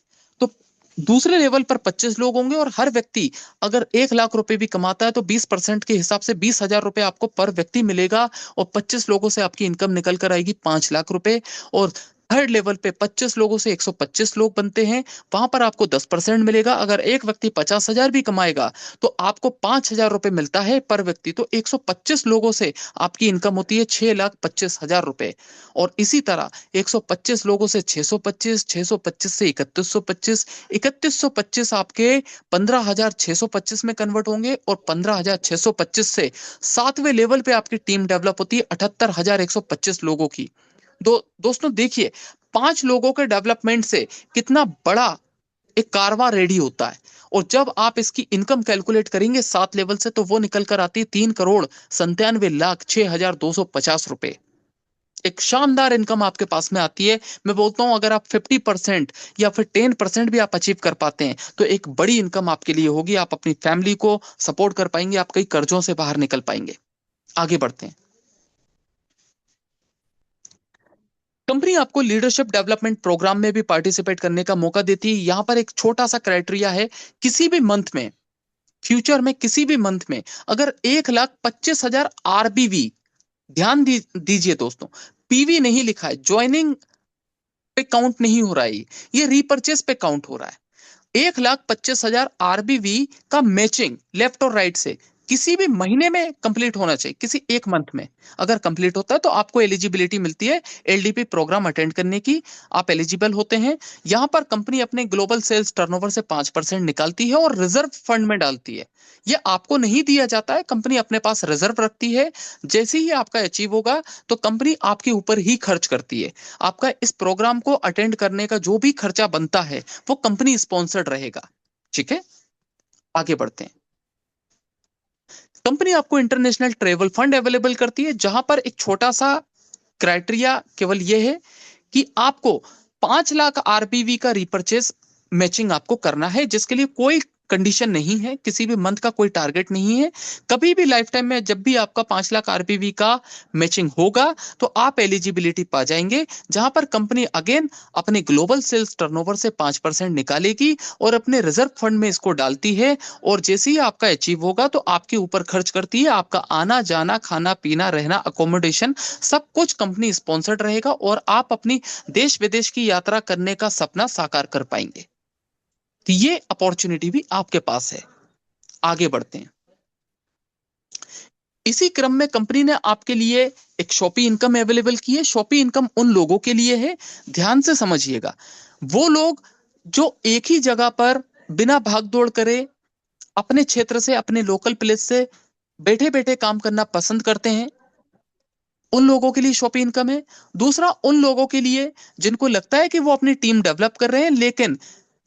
तो दूसरे लेवल पर 25 लोग होंगे और हर व्यक्ति अगर 1 लाख रुपए भी कमाता है तो 20% के हिसाब से 20,000 रुपए आपको पर व्यक्ति मिलेगा, और 25 लोगों से आपकी इनकम निकल कर आएगी 5 लाख रुपए। और थर्ड लेवल पे 25 लोगों से 125 लोग बनते हैं, वहां पर आपको 10% मिलेगा। अगर एक व्यक्ति 50,000 भी कमाएगा तो आपको 5,000 रुपए मिलता है पर व्यक्ति, तो 125 लोगों से आपकी इनकम होती है 6,25,000 रुपए। और इसी तरह 125 लोगों से 625, 625 से 3125, 3125 आपके 15,625 में कन्वर्ट होंगे, और 15,625 से 7वें लेवल पे आपकी टीम डेवलप होती है 78,125 लोगों की। दोस्तों देखिए, 5 लोगों के डेवलपमेंट से कितना बड़ा एक कारवां रेडी होता है। और जब आप इसकी इनकम कैलकुलेट करेंगे 7 लेवल से तो वो निकल कर आती है 3,97,06,250 रुपए। एक शानदार इनकम आपके पास में आती है। मैं बोलता हूं अगर आप 50% या फिर 10% भी आप अचीव कर पाते हैं तो एक बड़ी इनकम आपके लिए होगी। आप अपनी फैमिली को सपोर्ट कर पाएंगे, आप कई कर्जों से बाहर निकल पाएंगे। आगे बढ़ते हैं। कंपनी आपको लीडरशिप डेवलपमेंट प्रोग्राम में भी पार्टिसिपेट करने का मौका देती है। यहां पर एक छोटा सा क्राइटेरिया है, किसी भी मंथ में, फ्यूचर में किसी भी मंथ में अगर 1,25,000 आरबीवी, ध्यान दीजिए दोस्तों, पीवी नहीं लिखा है, ज्वाइनिंग पे काउंट नहीं हो रहा है, ये रीपर्चेस पे काउंट हो रहा है। 1,25,000 आरबीवी का मैचिंग लेफ्ट और राइट से किसी भी महीने में कंप्लीट होना चाहिए, किसी एक मंथ में अगर कंप्लीट होता है तो आपको एलिजिबिलिटी मिलती है एलडीपी प्रोग्राम अटेंड करने की, आप एलिजिबल होते हैं। यहां पर कंपनी अपने ग्लोबल सेल्स टर्नओवर से 5% निकालती है और रिजर्व फंड में डालती है। ये आपको नहीं दिया जाता है, कंपनी अपने पास रिजर्व रखती है। जैसे ही आपका अचीव होगा तो कंपनी आपके ऊपर ही खर्च करती है। आपका इस प्रोग्राम को अटेंड करने का जो भी खर्चा बनता है वो कंपनी स्पॉन्सर्ड रहेगा। ठीक है, आगे बढ़ते हैं। कंपनी आपको इंटरनेशनल ट्रेवल फंड अवेलेबल करती है, जहां पर एक छोटा सा क्राइटेरिया केवल यह है कि आपको 5 लाख आरपीवी का रिपर्चेस मैचिंग आपको करना है, जिसके लिए कोई कंडीशन नहीं है, किसी भी मंथ का कोई टारगेट नहीं है। कभी भी लाइफ टाइम में जब भी आपका 5 लाख आरपीवी का मैचिंग होगा तो आप एलिजिबिलिटी पा जाएंगे, जहां पर कंपनी अगेन अपने ग्लोबल सेल्स टर्नओवर से 5% निकालेगी और अपने रिजर्व फंड में इसको डालती है। और जैसे ही आपका अचीव होगा तो आपके ऊपर खर्च करती है। आपका आना जाना, खाना पीना, रहना, अकोमोडेशन सब कुछ कंपनी स्पॉन्सर्ड रहेगा और आप अपनी देश विदेश की यात्रा करने का सपना साकार कर पाएंगे। तो ये अपॉर्चुनिटी भी आपके पास है। आगे बढ़ते हैं। इसी क्रम में कंपनी ने आपके लिए एक शॉपी इनकम अवेलेबल की है। शॉपी इनकम उन लोगों के लिए है, ध्यान से समझिएगा, वो लोग जो एक ही जगह पर बिना भागदौड़ करे अपने क्षेत्र से, अपने लोकल प्लेस से बैठे बैठे काम करना पसंद करते हैं, उन लोगों के लिए शॉपी इनकम है। दूसरा, उन लोगों के लिए जिनको लगता है कि वो अपनी टीम डेवलप कर रहे हैं, लेकिन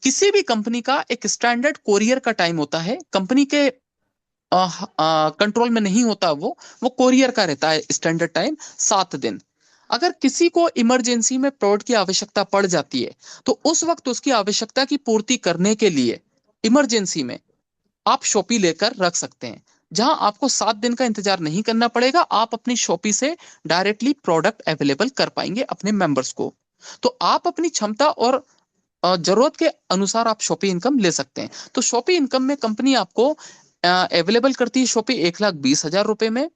किसी भी कंपनी का एक स्टैंडर्ड कोरियर का टाइम होता है, कंपनी के कंट्रोल में नहीं होता, वो कोरियर का रहता है स्टैंडर्ड टाइम 7 दिन। अगर किसी को इमरजेंसी में प्रोडक्ट की आवश्यकता पड़ जाती है तो उस वक्त उसकी आवश्यकता की पूर्ति करने के लिए इमरजेंसी में आप शॉपी लेकर रख सकते हैं, जहां आपको 7 दिन का इंतजार नहीं करना पड़ेगा। आप अपनी शॉपी से डायरेक्टली प्रोडक्ट अवेलेबल कर पाएंगे अपने मेंबर्स को। तो आप अपनी क्षमता और जरूरत के अनुसार आप शॉपी इनकम ले सकते हैं। तो शॉपी इनकम में कंपनी आपको अवेलेबल करती है शॉपी 1,20,000 रुपए में,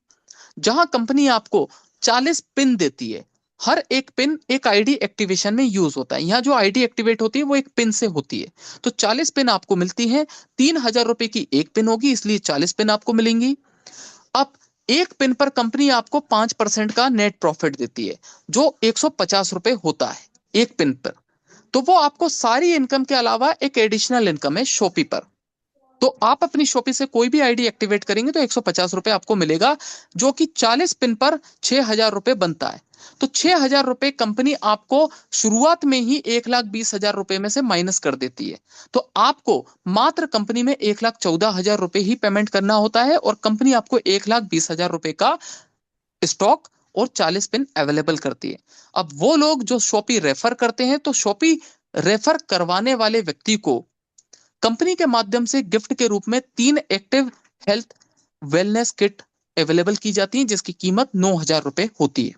जहां कंपनी आपको 40 पिन देती है। हर एक पिन एक आईडी एक्टिवेशन में यूज होता है। यहाँ जो आईडी एक्टिवेट होती है वो एक पिन से होती है। तो 40 पिन आपको मिलती है। 3,000 रुपए की एक पिन होगी, इसलिए 40 पिन आपको मिलेंगी। अब एक पिन पर कंपनी आपको 5% का नेट प्रॉफिट देती है, जो 150 रुपए होता है एक पिन पर। तो वो आपको सारी इनकम के अलावा एक एडिशनल इनकम है शॉपी पर। तो आप अपनी शॉपी से कोई भी आईडी एक्टिवेट करेंगे तो 150 रुपए आपको मिलेगा, जो कि 40 पिन पर 6,000 रुपए बनता है। तो 6,000 रुपए कंपनी आपको शुरुआत में ही 1,20,000 रुपए में से माइनस कर देती है। तो आपको मात्र कंपनी में 1,14,000 रुपए ही पेमेंट करना होता है और कंपनी आपको 1,20,000 रुपए का स्टॉक और 40 पिन अवेलेबल करती है। अब वो लोग जो शॉपी रेफर करते हैं, तो शॉपी रेफर करवाने वाले व्यक्ति को कंपनी के माध्यम से गिफ्ट के रूप में 3 active health wellness kit available की जाती है, जिसकी कीमत 9,000 रुपए होती है।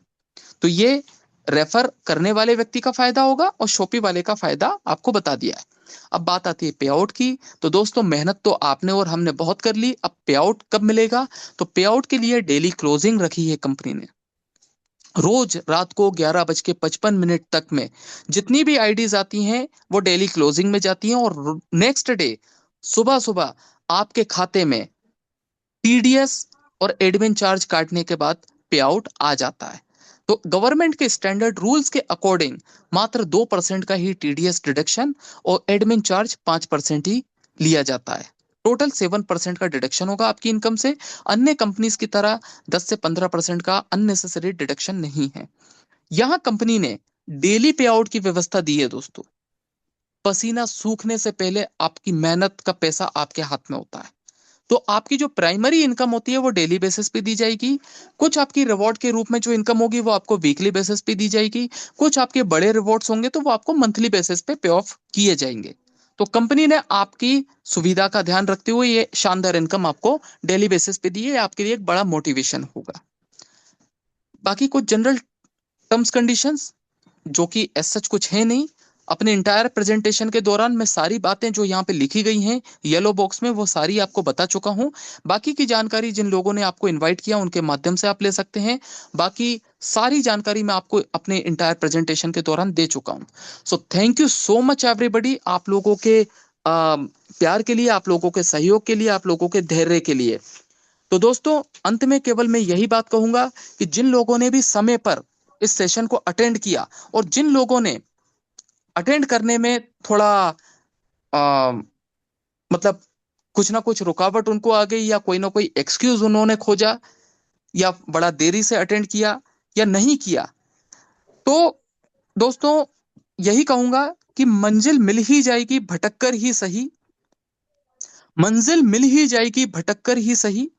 तो ये रेफर करने वाले व्यक्ति का फायदा होगा और शॉपी वाले का फायदा आपको बता दिया है। अब बात आती है पे आउट की। तो दोस्तों, मेहनत तो आपने और हमने बहुत कर ली, अब पे आउट कब मिलेगा? तो पे आउट के लिए डेली क्लोजिंग रखी है कंपनी ने। रोज रात को 11:55 तक में जितनी भी आईडीज आती हैं वो डेली क्लोजिंग में जाती हैं और नेक्स्ट डे सुबह सुबह आपके खाते में टीडीएस और एडमिन चार्ज काटने के बाद पे आउट आ जाता है। तो गवर्नमेंट के स्टैंडर्ड रूल्स के अकॉर्डिंग मात्र 2% का ही टीडीएस डिडक्शन और एडमिन चार्ज 5% ही लिया जाता है। टोटल 7% का डिडक्शन होगा आपकी इनकम से। अन्य कंपनीज की तरह 10 से 15% का अननेसेसरी डिडक्शन नहीं है। यहां कंपनी ने डेली पे आउट की व्यवस्था दी है दोस्तों। पसीना सूखने से पहले आपकी मेहनत का पैसा आपके हाथ में होता है। तो आपकी जो प्राइमरी इनकम होती है वो डेली बेसिस पे दी जाएगी। कुछ आपकी रिवॉर्ड के रूप में जो इनकम होगी वो आपको वीकली बेसिस पे दी जाएगी। कुछ आपके बड़े रिवॉर्ड्स होंगे तो वो आपको मंथली बेसिस पे पे ऑफ किए जाएंगे। तो कंपनी ने आपकी सुविधा का ध्यान रखते हुए ये शानदार इनकम आपको डेली बेसिस पे दी है। आपके लिए एक बड़ा मोटिवेशन होगा। बाकी कुछ जनरल टर्म्स कंडीशंस जो कि एज सच कुछ है नहीं, अपने इंटायर प्रेजेंटेशन के दौरान मैं सारी बातें जो यहाँ पे लिखी गई हैं येलो बॉक्स में वो सारी आपको बता चुका हूँ। बाकी की जानकारी जिन लोगों ने आपको इनवाइट किया उनके माध्यम से आप ले सकते हैं। बाकी सारी जानकारी मैं आपको अपने इंटायर प्रेजेंटेशन के दौरान दे चुका हूँ। So thank you so much everybody, आप लोगों के प्यार के लिए, आप लोगों के सहयोग के लिए, आप लोगों के धैर्य के लिए। तो दोस्तों अंत में केवल मैं यही बात कहूंगा कि जिन लोगों ने भी समय पर इस सेशन को अटेंड किया और जिन लोगों ने अटेंड करने में थोड़ा आ, मतलब कुछ ना कुछ रुकावट उनको आ गई या कोई ना कोई एक्सक्यूज उन्होंने खोजा या बड़ा देरी से अटेंड किया या नहीं किया, तो दोस्तों यही कहूंगा कि मंजिल मिल ही जाएगी भटक कर ही सही, मंजिल मिल ही जाएगी भटक कर ही सही,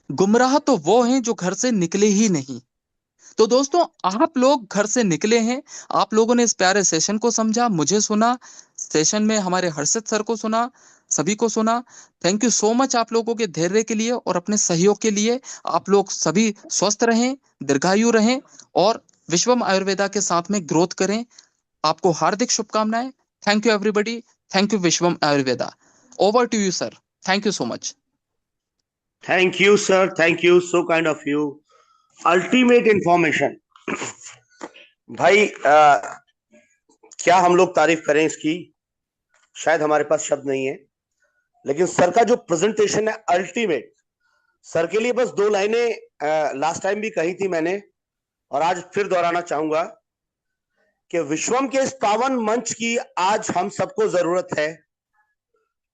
गुमराह तो वो हैं जो घर से निकले ही नहीं। तो दोस्तों आप लोग घर से निकले हैं, आप लोगों ने इस प्यारे सेशन को समझा, मुझे सुना, सेशन में हमारे हर्षित सर को सुना, सभी को सुना। थैंक यू सो मच आप लोगों के धैर्य के लिए और अपने सहयोग के लिए। आप लोग सभी स्वस्थ रहें, दीर्घायु रहें और विश्वम आयुर्वेदा के साथ में ग्रोथ करें। आपको हार्दिक शुभकामनाएं। Thank you everybody. Thank you Vishwam Ayurveda. Over to you sir. Thank you so much. Thank you sir, thank you, so kind of you. Ultimate information भाई, क्या हम लोग तारीफ करें इसकी, शायद हमारे पास शब्द नहीं है, लेकिन सर का जो प्रेजेंटेशन है अल्टीमेट। सर के लिए बस 2 लाइनें लास्ट टाइम भी कही थी मैंने और आज फिर दोहराना चाहूंगा कि विश्वम के इस पावन मंच की आज हम सबको जरूरत है।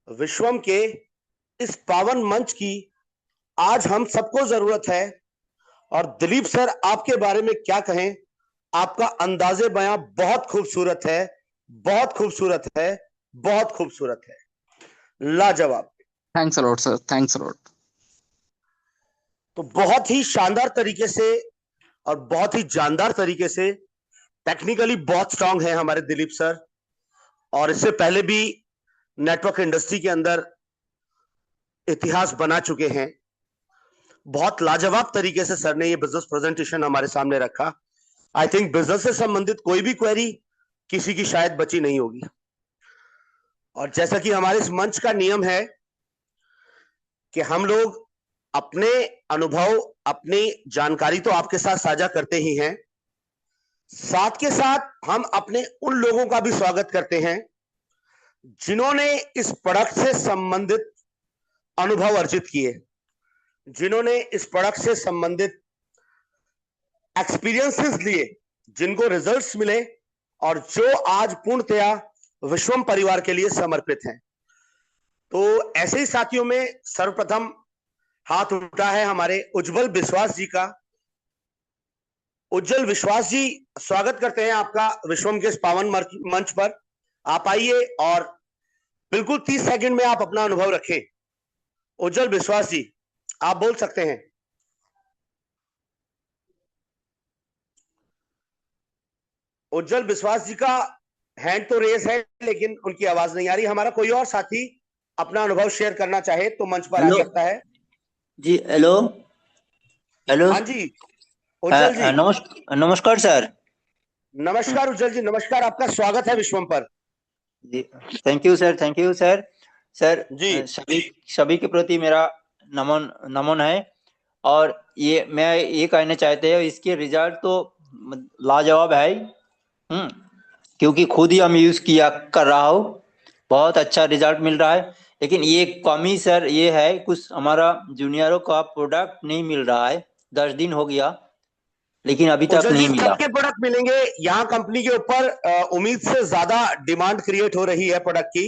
विश्वम के इस पावन मंच की आज हम सबको जरूरत है। और दिलीप सर आपके बारे में क्या कहें, आपका अंदाजे बयां बहुत खूबसूरत है, बहुत खूबसूरत है, बहुत खूबसूरत है, लाजवाब। Thanks a lot sir, thanks a lot. तो बहुत ही शानदार तरीके से और बहुत ही जानदार तरीके से, टेक्निकली बहुत स्ट्रांग है हमारे दिलीप सर, और इससे पहले भी नेटवर्क इंडस्ट्री के अंदर इतिहास बना चुके हैं। बहुत लाजवाब तरीके से सर ने ये बिजनेस प्रेजेंटेशन हमारे सामने रखा। आई थिंक बिजनेस से संबंधित कोई भी क्वेरी किसी की शायद बची नहीं होगी। और जैसा कि हमारे इस मंच का नियम है कि हम लोग अपने अनुभव, अपनी जानकारी तो आपके साथ साझा करते ही हैं, साथ के साथ हम अपने उन लोगों का भी स्वागत करते हैं जिन्होंने इस प्रोडक्ट से संबंधित अनुभव अर्जित किए, जिन्होंने इस प्रोडक्ट से संबंधित एक्सपीरियंसेस लिए, जिनको रिजल्ट्स मिले और जो आज पूर्णतया विश्वम परिवार के लिए समर्पित हैं। तो ऐसे ही साथियों में सर्वप्रथम हाथ उठा है हमारे उज्जवल विश्वास जी का। उज्जवल विश्वास जी, स्वागत करते हैं आपका विश्वम के इस पावन मंच पर। आप आइए और बिल्कुल 30 सेकंड में आप अपना अनुभव रखें। उज्जवल विश्वास जी, आप बोल सकते हैं। उज्जवल विश्वास जी का हैंड तो रेस है लेकिन उनकी आवाज नहीं आ रही। हमारा कोई और साथी अपना अनुभव शेयर करना चाहे तो मंच पर आ हेलो सकता है। जी। Hello hello. हाँ जी उज्जवल जी। नमस्कार सर। नमस्कार उज्जवल जी, नमस्कार, आपका स्वागत है विश्वम पर। जी, thank you sir, thank you sir. Sir जी सभी के प्रति मेरा नमन नमन है। और ये मैं ये कहना चाहते हैं, इसके रिजल्ट तो लाजवाब है। क्योंकि खुद ही हम यूज किया कर रहा हूँ, बहुत अच्छा रिजल्ट मिल रहा है। लेकिन ये कमी सर ये है, कुछ हमारा जूनियरों का प्रोडक्ट नहीं मिल रहा है। 10 दिन हो गया लेकिन अभी तक उज्जवल जी, नहीं मिला। सबके प्रोडक्ट मिलेंगे यहाँ कंपनी के ऊपर। उम्मीद से ज्यादा डिमांड क्रिएट हो रही है प्रोडक्ट की,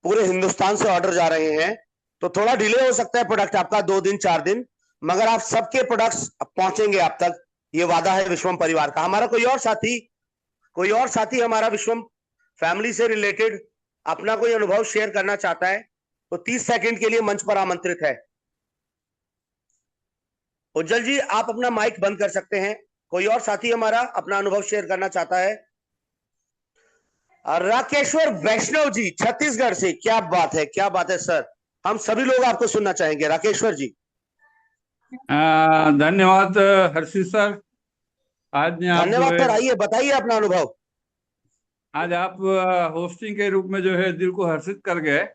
पूरे हिंदुस्तान से ऑर्डर जा रहे हैं, तो थोड़ा डिले हो सकता है प्रोडक्ट आपका 2 दिन 4 दिन, मगर आप सबके प्रोडक्ट्स पहुंचेंगे आप तक, ये वादा है विश्वम परिवार का। हमारा कोई और साथी हमारा विश्वम फैमिली से रिलेटेड अपना कोई अनुभव शेयर करना चाहता है तो 30 सेकंड के लिए मंच पर आमंत्रित है। उज्जवल जी, आप अपना माइक बंद कर सकते हैं। कोई और साथी हमारा अपना अनुभव शेयर करना चाहता है। राकेश्वर वैष्णव जी छत्तीसगढ़ से, क्या बात है, क्या बात है सर, हम सभी लोग आपको सुनना चाहेंगे। राकेश्वर जी। धन्यवाद हर्षित सर। आज में आप जो धन्यवाद है सर, आइए बताइए अपना अनुभव। आज आप होस्टिंग के रूप में जो है दिल को हर्षित कर गए।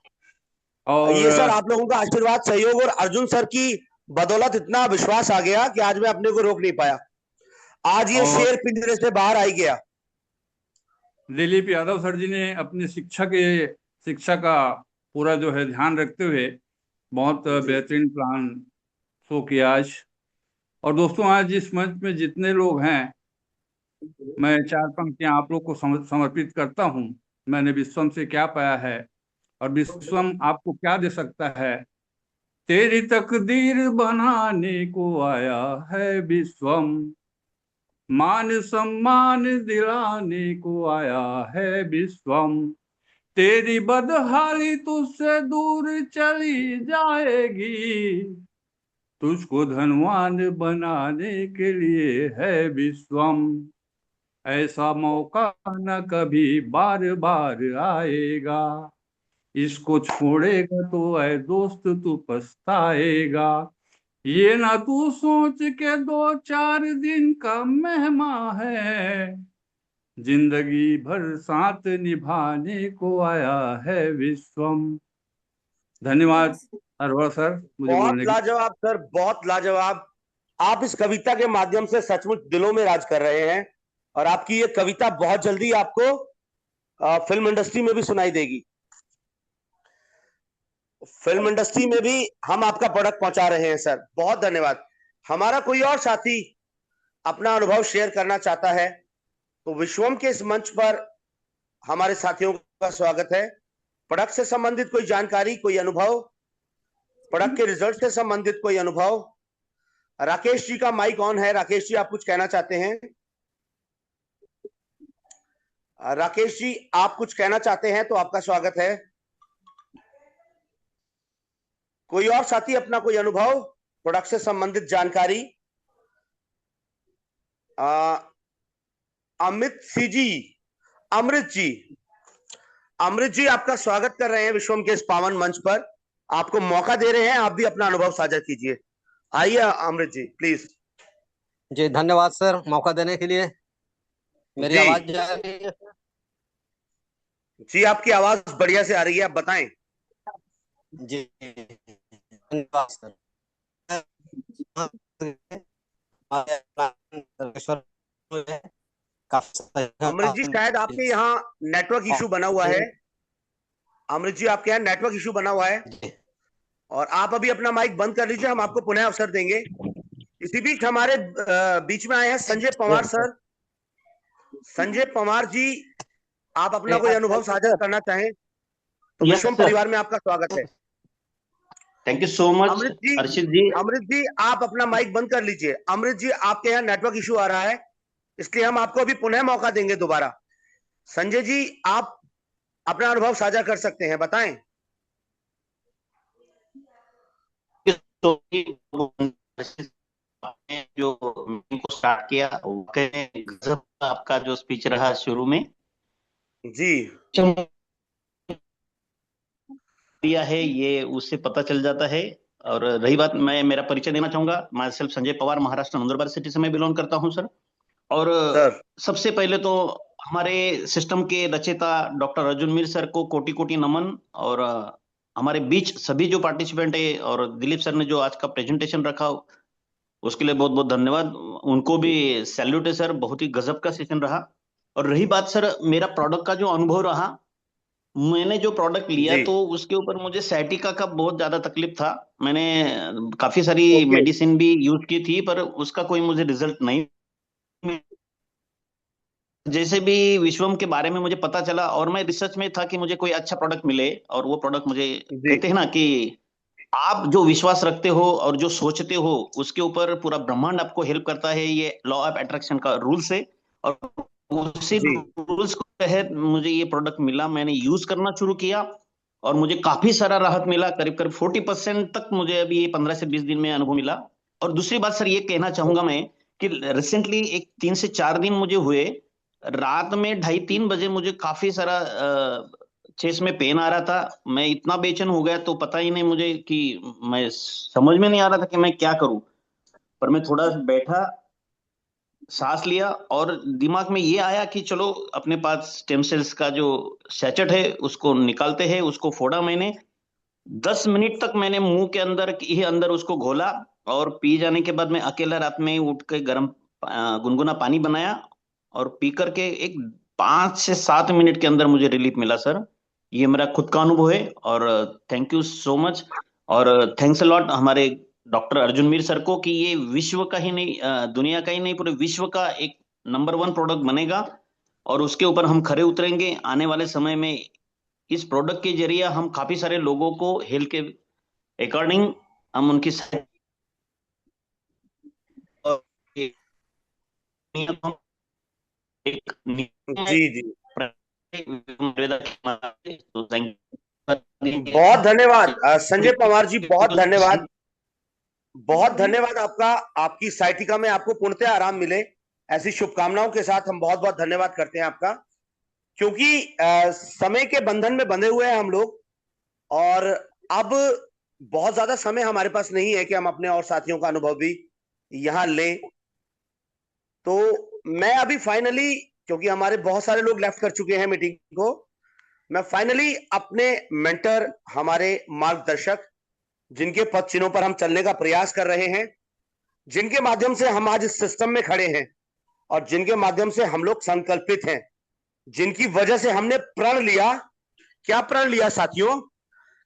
और ये सर आप लोगों का आशीर्वाद, सहयोग और अर्जुन सर की बदौलत इतना विश्वास आ गया कि आज मैं अपने को रोक नहीं पाया। आज ये शेर पिंजरे से बाहर आ गया। दिलीप यादव सर जी ने अपनी शिक्षा का पूरा जो है ध्यान रखते हुए बहुत बेहतरीन प्लान शो किया आज। और दोस्तों, आज इस मंच में जितने लोग हैं, मैं 4 पंक्तियां आप लोग को समर्पित करता हूं। मैंने विश्वम से क्या पाया है और विश्वम आपको क्या दे सकता है। तेरी तकदीर बनाने को आया है विश्वम, मान सम्मान दिलाने को आया है विश्वम। तेरी बदहाली तुझसे दूर चली जाएगी, तुझको धनवान बनाने के लिए है विश्वम। ऐसा मौका न कभी बार बार आएगा, इसको छोड़ेगा तो ऐ दोस्त तू पछताएगा। ये ना तू सोच के 2-4 दिन का मेहमा है, जिंदगी भर साथ निभाने को आया है विश्वम। धन्यवाद अरवा सर, मुझे बहुत बोलने के लाजवाब सर, बहुत लाजवाब। आप इस कविता के माध्यम से सचमुच दिलों में राज कर रहे हैं और आपकी ये कविता बहुत जल्दी आपको फिल्म इंडस्ट्री में भी सुनाई देगी। फिल्म इंडस्ट्री में भी हम आपका प्रोडक्ट पहुंचा रहे हैं सर, बहुत धन्यवाद। हमारा कोई और साथी अपना अनुभव शेयर करना चाहता है तो विश्वम के इस मंच पर हमारे साथियों का स्वागत है। प्रोडक्ट से संबंधित कोई जानकारी, कोई अनुभव, प्रोडक्ट के रिजल्ट से संबंधित कोई अनुभव। राकेश जी का माइक ऑन है। राकेश जी, आप कुछ कहना चाहते हैं? राकेश जी, आप कुछ कहना चाहते हैं तो आपका स्वागत है। कोई और साथी अपना कोई अनुभव, प्रोडक्ट से संबंधित जानकारी? अमित सी जी, अमृत जी, अमृत जी आपका स्वागत कर रहे हैं विश्वम के इस पावन मंच पर। आपको मौका दे रहे हैं, आप भी अपना अनुभव साझा कीजिए। आइए अमृत जी, प्लीज। जी धन्यवाद सर, मौका देने के लिए। मेरी जी। आवाज जा रही है? जी, आपकी आवाज बढ़िया से आ रही है, आप बताएं। जी धन्यवाद सर। अमृत जी, शायद आपके यहाँ नेटवर्क इशू बना हुआ है। अमृत जी, आपके यहाँ नेटवर्क इशू बना हुआ है और आप अभी अपना माइक बंद कर लीजिए, हम आपको पुनः अवसर देंगे। इसी बीच हमारे बीच में आए हैं संजय पंवार सर। संजय पंवार जी, आप अपना कोई अनुभव साझा करना चाहें तो विश्वम परिवार में आपका स्वागत है। थैंक यू सो मच अमृत जी, अर्शित जी। अमृत जी, आप अपना माइक बंद कर लीजिए। अमृत जी, आपके यहाँ नेटवर्क इशू आ रहा है, इसलिए हम आपको अभी पुनः मौका देंगे दोबारा। संजय जी, आप अपना अनुभव साझा कर सकते हैं, बताएं। आपने जो मीटिंग को स्टार्ट किया, गजब आपका जो स्पीच रहा शुरू में जी दिया है, ये उससे पता चल जाता है। और रही बात, मैं मेरा परिचय देना चाहूंगा। मैं सेल्फ संजय पवार, महाराष्ट्र नंदुरबार सिटी से मैं बिलोंग करता हूं सर। और सर, सबसे पहले तो हमारे सिस्टम के रचयिता डॉक्टर अर्जुन मीर सर को कोटि कोटि नमन। और हमारे बीच सभी जो पार्टिसिपेंट है और दिलीप सर ने जो आज का प्रेजेंटेशन रखा उसके लिए बहुत बहुत धन्यवाद। उनको भी सैल्यूट है सर, बहुत ही गजब का सेशन रहा। और रही बात सर मेरा प्रोडक्ट का जो अनुभव रहा, मैंने जो प्रोडक्ट लिया जी। तो उसके ऊपर मुझे सैटिका का बहुत ज्यादा तकलीफ था। मैंने काफी सारी ओके। मेडिसिन भी यूज की थी पर उसका कोई मुझे रिजल्ट नहीं मिला। जैसे भी विश्वम के बारे में मुझे पता चला और मैं रिसर्च में था कि मुझे कोई अच्छा प्रोडक्ट मिले, और वो प्रोडक्ट मुझे जी कहते हैं ना कि आप जो विश्वास रखते हो और जो सोचते हो उसके ऊपर पूरा ब्रह्मांड आपको हेल्प करता है, ये लॉ ऑफ अट्रैक्शन का रूल से। और उसी जी रूल्स के तहत मुझे ये प्रोडक्ट मिला, मैंने यूज करना शुरू किया और मुझे काफी सारा राहत मिला। करीब करीब 40% तक मुझे अभी 15 से 20 दिन में अनुभव मिला। और दूसरी बात सर ये कहना चाहूंगा मैं कि रिसेंटली एक 3 से 4 दिन मुझे हुए, रात में 2:30-3 बजे मुझे काफी सारा चेस्ट में पेन आ रहा था। मैं इतना बेचैन हो गया तो पता ही नहीं मुझे कि मैं समझ में नहीं आ रहा था कि मैं क्या करूं। पर मैं थोड़ा बैठा, सांस लिया और दिमाग में ये आया कि चलो अपने पास स्टेम सेल्स का जो सैचेट है उसको निकालते हैं। उसको फोड़ा मैंने, 10 मिनट तक मैंने मुंह के अंदर ही अंदर उसको घोला और पी जाने के बाद मैं अकेला रात में उठ के गर्म गुनगुना पानी बनाया और पी करके एक 5 से 7 मिनट के अंदर मुझे रिलीफ मिला सर। ये मेरा खुद का अनुभव है और थैंक यू सो मच। और थैंक्स अ लॉट हमारे डॉक्टर अर्जुन मीर सर को कि ये विश्व का ही नहीं दुनिया का ही नहीं पूरे विश्व का एक नंबर 1 प्रोडक्ट बनेगा और उसके ऊपर हम खरे उतरेंगे आने वाले समय में। इस प्रोडक्ट के जरिए हम काफी सारे लोगों को हेल्थ के अकॉर्डिंग हम उनकी एक जी जी, तो बहुत धन्यवाद संजय पवार जी, बहुत धन्यवाद, बहुत धन्यवाद आपका। आपकी साइटिका में आपको पूर्णतः आराम मिले, ऐसी शुभकामनाओं के साथ हम बहुत बहुत धन्यवाद करते हैं आपका, क्योंकि समय के बंधन में बंधे हुए हैं हम लोग और अब बहुत ज्यादा समय हमारे पास नहीं है कि हम अपने और साथियों का अनुभव भी यहां लें। तो मैं अभी फाइनली, क्योंकि हमारे बहुत सारे लोग लेफ्ट कर चुके हैं मीटिंग को, मैं फाइनली अपने मेंटर, हमारे मार्गदर्शक, जिनके पद चिन्हों पर हम चलने का प्रयास कर रहे हैं, जिनके माध्यम से हम आज इस सिस्टम में खड़े हैं और जिनके माध्यम से हम लोग संकल्पित हैं, जिनकी वजह से हमने प्रण लिया, क्या प्रण लिया साथियों,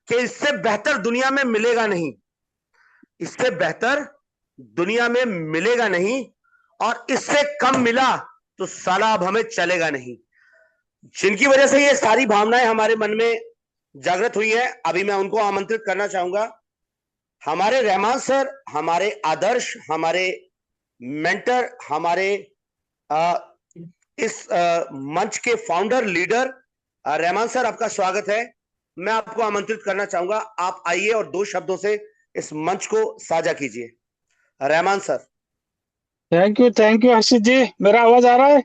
कि इससे बेहतर दुनिया में मिलेगा नहीं, इससे बेहतर दुनिया में मिलेगा नहीं, और इससे कम मिला तो साला अब हमें चलेगा नहीं। जिनकी वजह से ये सारी भावनाएं हमारे मन में जागृत हुई है, अभी मैं उनको आमंत्रित करना चाहूंगा। हमारे रहमान सर, हमारे आदर्श, हमारे मेंटर, हमारे इस मंच के फाउंडर लीडर रहमान सर, आपका स्वागत है। मैं आपको आमंत्रित करना चाहूंगा, आप आइए और 2 शब्दों से इस मंच को साझा कीजिए। रहमान सर। थैंक यू हर्षित जी। मेरा आवाज आ रहा है?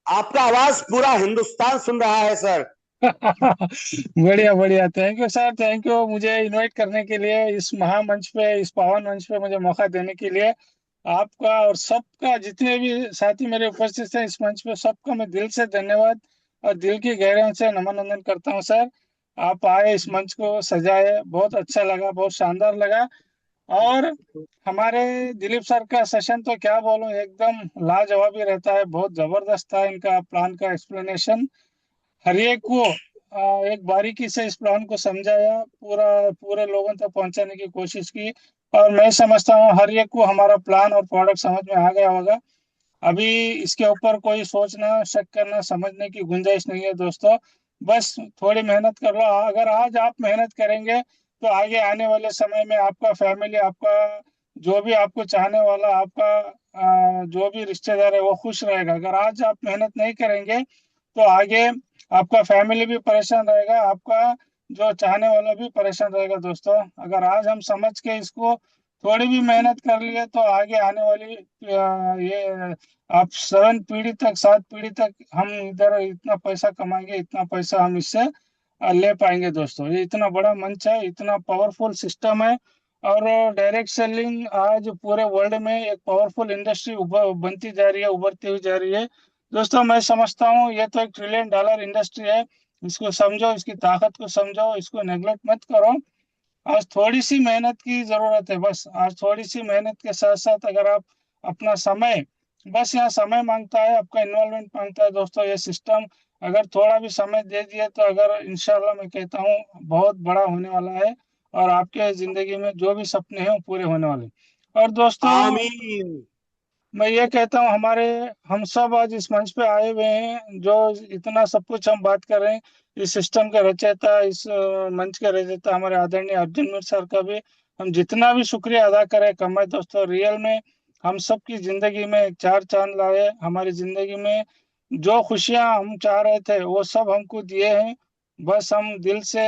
आपका आवाज पूरा हिंदुस्तान सुन रहा है सर। बढ़िया बढ़िया, thank you sir, thank you मुझे इनवाइट करने के लिए, इस महामंच पे, इस पावन मंच पे मुझे मौका देने के लिए। आपका और सबका, जितने भी साथी मेरे उपस्थित हैं इस मंच पे, सबका मैं दिल से धन्यवाद और दिल की गहराइयों से नमन वंदन करता हूँ सर। आप आए, इस मंच को सजाए, बहुत अच्छा लगा, बहुत शानदार लगा। और हमारे दिलीप सर का सेशन तो क्या बोलूं, एकदम लाजवाब ही रहता है, बहुत जबरदस्त था इनका प्लान का एक्सप्लेनेशन। हर एक को एक बारीकी से इस प्लान को समझाया, पूरे लोगों तक पहुंचाने की कोशिश की, और मैं समझता हूँ हर एक को हमारा प्लान और प्रोडक्ट समझ में आ गया होगा। अभी इसके ऊपर कोई सोचना, शक करना, समझने की गुंजाइश नहीं है दोस्तों। बस थोड़ी मेहनत कर लो। अगर आज आप मेहनत करेंगे तो आगे आने वाले समय में आपका फैमिली, आपका जो भी आपको चाहने वाला, आपका जो भी रिश्तेदार है वो खुश रहेगा। अगर आज आप मेहनत नहीं करेंगे तो आगे आपका फैमिली भी परेशान रहेगा, आपका जो चाहने वाला भी परेशान रहेगा दोस्तों। अगर आज हम समझ के इसको थोड़ी भी मेहनत कर लिए तो आगे आने वाली ये आप 7 पीढ़ी तक, 7 पीढ़ी तक हम इधर इतना पैसा कमाएंगे, इतना पैसा हम इससे ले पाएंगे दोस्तों। ये इतना बड़ा मंच है, इतना पावरफुल सिस्टम है, और डायरेक्ट सेलिंग आज पूरे वर्ल्ड में एक पावरफुल इंडस्ट्री बनती जा रही है, उभरती हुई जा रही है दोस्तों। मैं समझता हूँ ये तो $1 ट्रिलियन इंडस्ट्री है। इसको समझो, इसकी ताकत को समझो, इसको नेग्लेक्ट मत करो। आज थोड़ी सी मेहनत की जरूरत है, बस आज थोड़ी सी मेहनत के साथ साथ अगर आप अपना समय, बस यहाँ समय मांगता है, आपका इन्वॉल्वमेंट मांगता है दोस्तों। ये सिस्टम अगर थोड़ा भी समय दे दिए तो अगर इंशाल्लाह मैं कहता हूँ बहुत बड़ा होने वाला है, और आपके जिंदगी में जो भी सपने हैं वो पूरे होने वाले हैं। और दोस्तों आमीन। मैं ये कहता हूँ, हम सब आज इस मंच पे आए हुए हैं, जो इतना सब कुछ हम बात कर रहे हैं, इस सिस्टम के रचयिता, इस मंच के रचयिता हमारे आदरणीय अर्जुन मीर सर का भी हम जितना भी शुक्रिया अदा करें कम है दोस्तों। रियल में हम सबकी जिंदगी में एक 4 चांद लाए, हमारी जिंदगी में जो खुशियां हम चाह रहे थे वो सब हमको दिए हैं। बस हम दिल से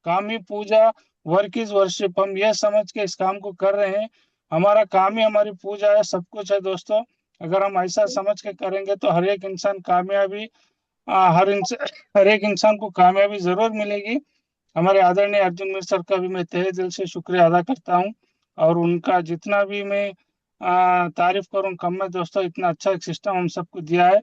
काम ही पूजा, वर्क इज वर्शिप, हम ये समझ के इस काम को कर रहे हैं। हमारा काम ही हमारी पूजा है, सब कुछ है दोस्तों। अगर हम ऐसा समझ के करेंगे तो हर एक इंसान कामयाबी, हर एक इंसान को कामयाबी जरूर मिलेगी। हमारे आदरणीय अर्जुन मीर सर का भी मैं तहे दिल से शुक्रिया अदा करता हूँ, और उनका जितना भी मैं तारीफ करूँ कम है दोस्तों। इतना अच्छा एक सिस्टम हम सबको दिया है,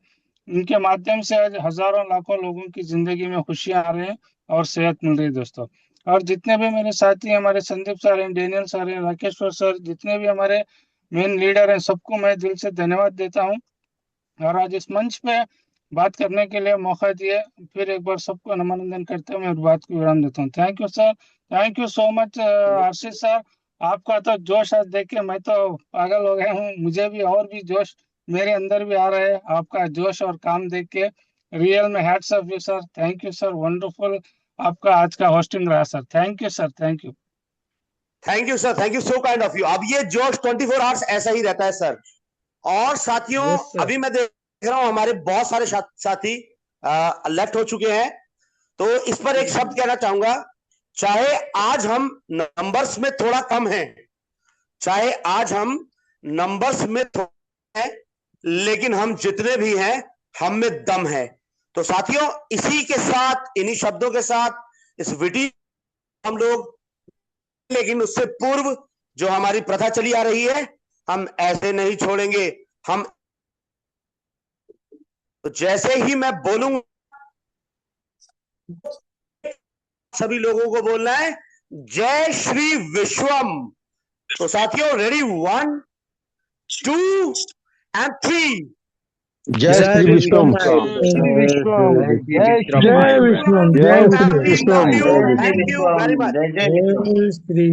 इनके माध्यम से आज हजारों लाखों लोगों की जिंदगी में खुशियां आ रही हैं और सेहत मिल रही है दोस्तों। और जितने भी मेरे साथी हैं, हमारे संदीप सर हैं, डेनियल सर हैं, राकेश्वर सर, जितने भी हमारे मेन लीडर हैं, सबको मैं दिल से धन्यवाद देता हूँ। और आज इस मंच पे बात करने के लिए मौका दिए, फिर एक बार सबको नमन वंदन करते हुए मैं बात को विराम देता हूँ। Thank you sir, thank you so much Ashish sir, आपका तो जोश आज देख के मैं तो पागल हो गया हूँ। मुझे भी और भी जोश मेरे अंदर भी आ रहा है आपका जोश और काम देख के। रियल में hats off you sir, thank you sir, wonderful आपका आज का होस्टिंग रहा sir. Thank you sir, thank you. Thank you sir, thank you so kind of you. अब ये जोश 24 आवर्स ऐसा ही रहता है सर। और साथियों, यस सर। अभी मैं देख रहा हूं हमारे बहुत सारे साथी लेफ्ट हो चुके हैं, तो इस पर एक शब्द कहना चाहूंगा। चाहे आज हम नंबर्स में थोड़ा कम हैं, चाहे आज हम नंबर्स में थोड़ा हैं, लेकिन हम जितने भी हैं हम में दम है। तो साथियों, इसी के साथ, इन्हीं शब्दों के साथ इस वीडियो हम लोग, लेकिन उससे पूर्व जो हमारी प्रथा चली आ रही है, हम ऐसे नहीं छोड़ेंगे। हम तो जैसे ही मैं बोलूंगा सभी लोगों को बोलना है जय श्री विश्वम। तो साथियों, रेडी, 1 2 and 3। जय श्री विश्वम। जय विश्वम, जय Shri Vishwam. Thank you very much. जय श्री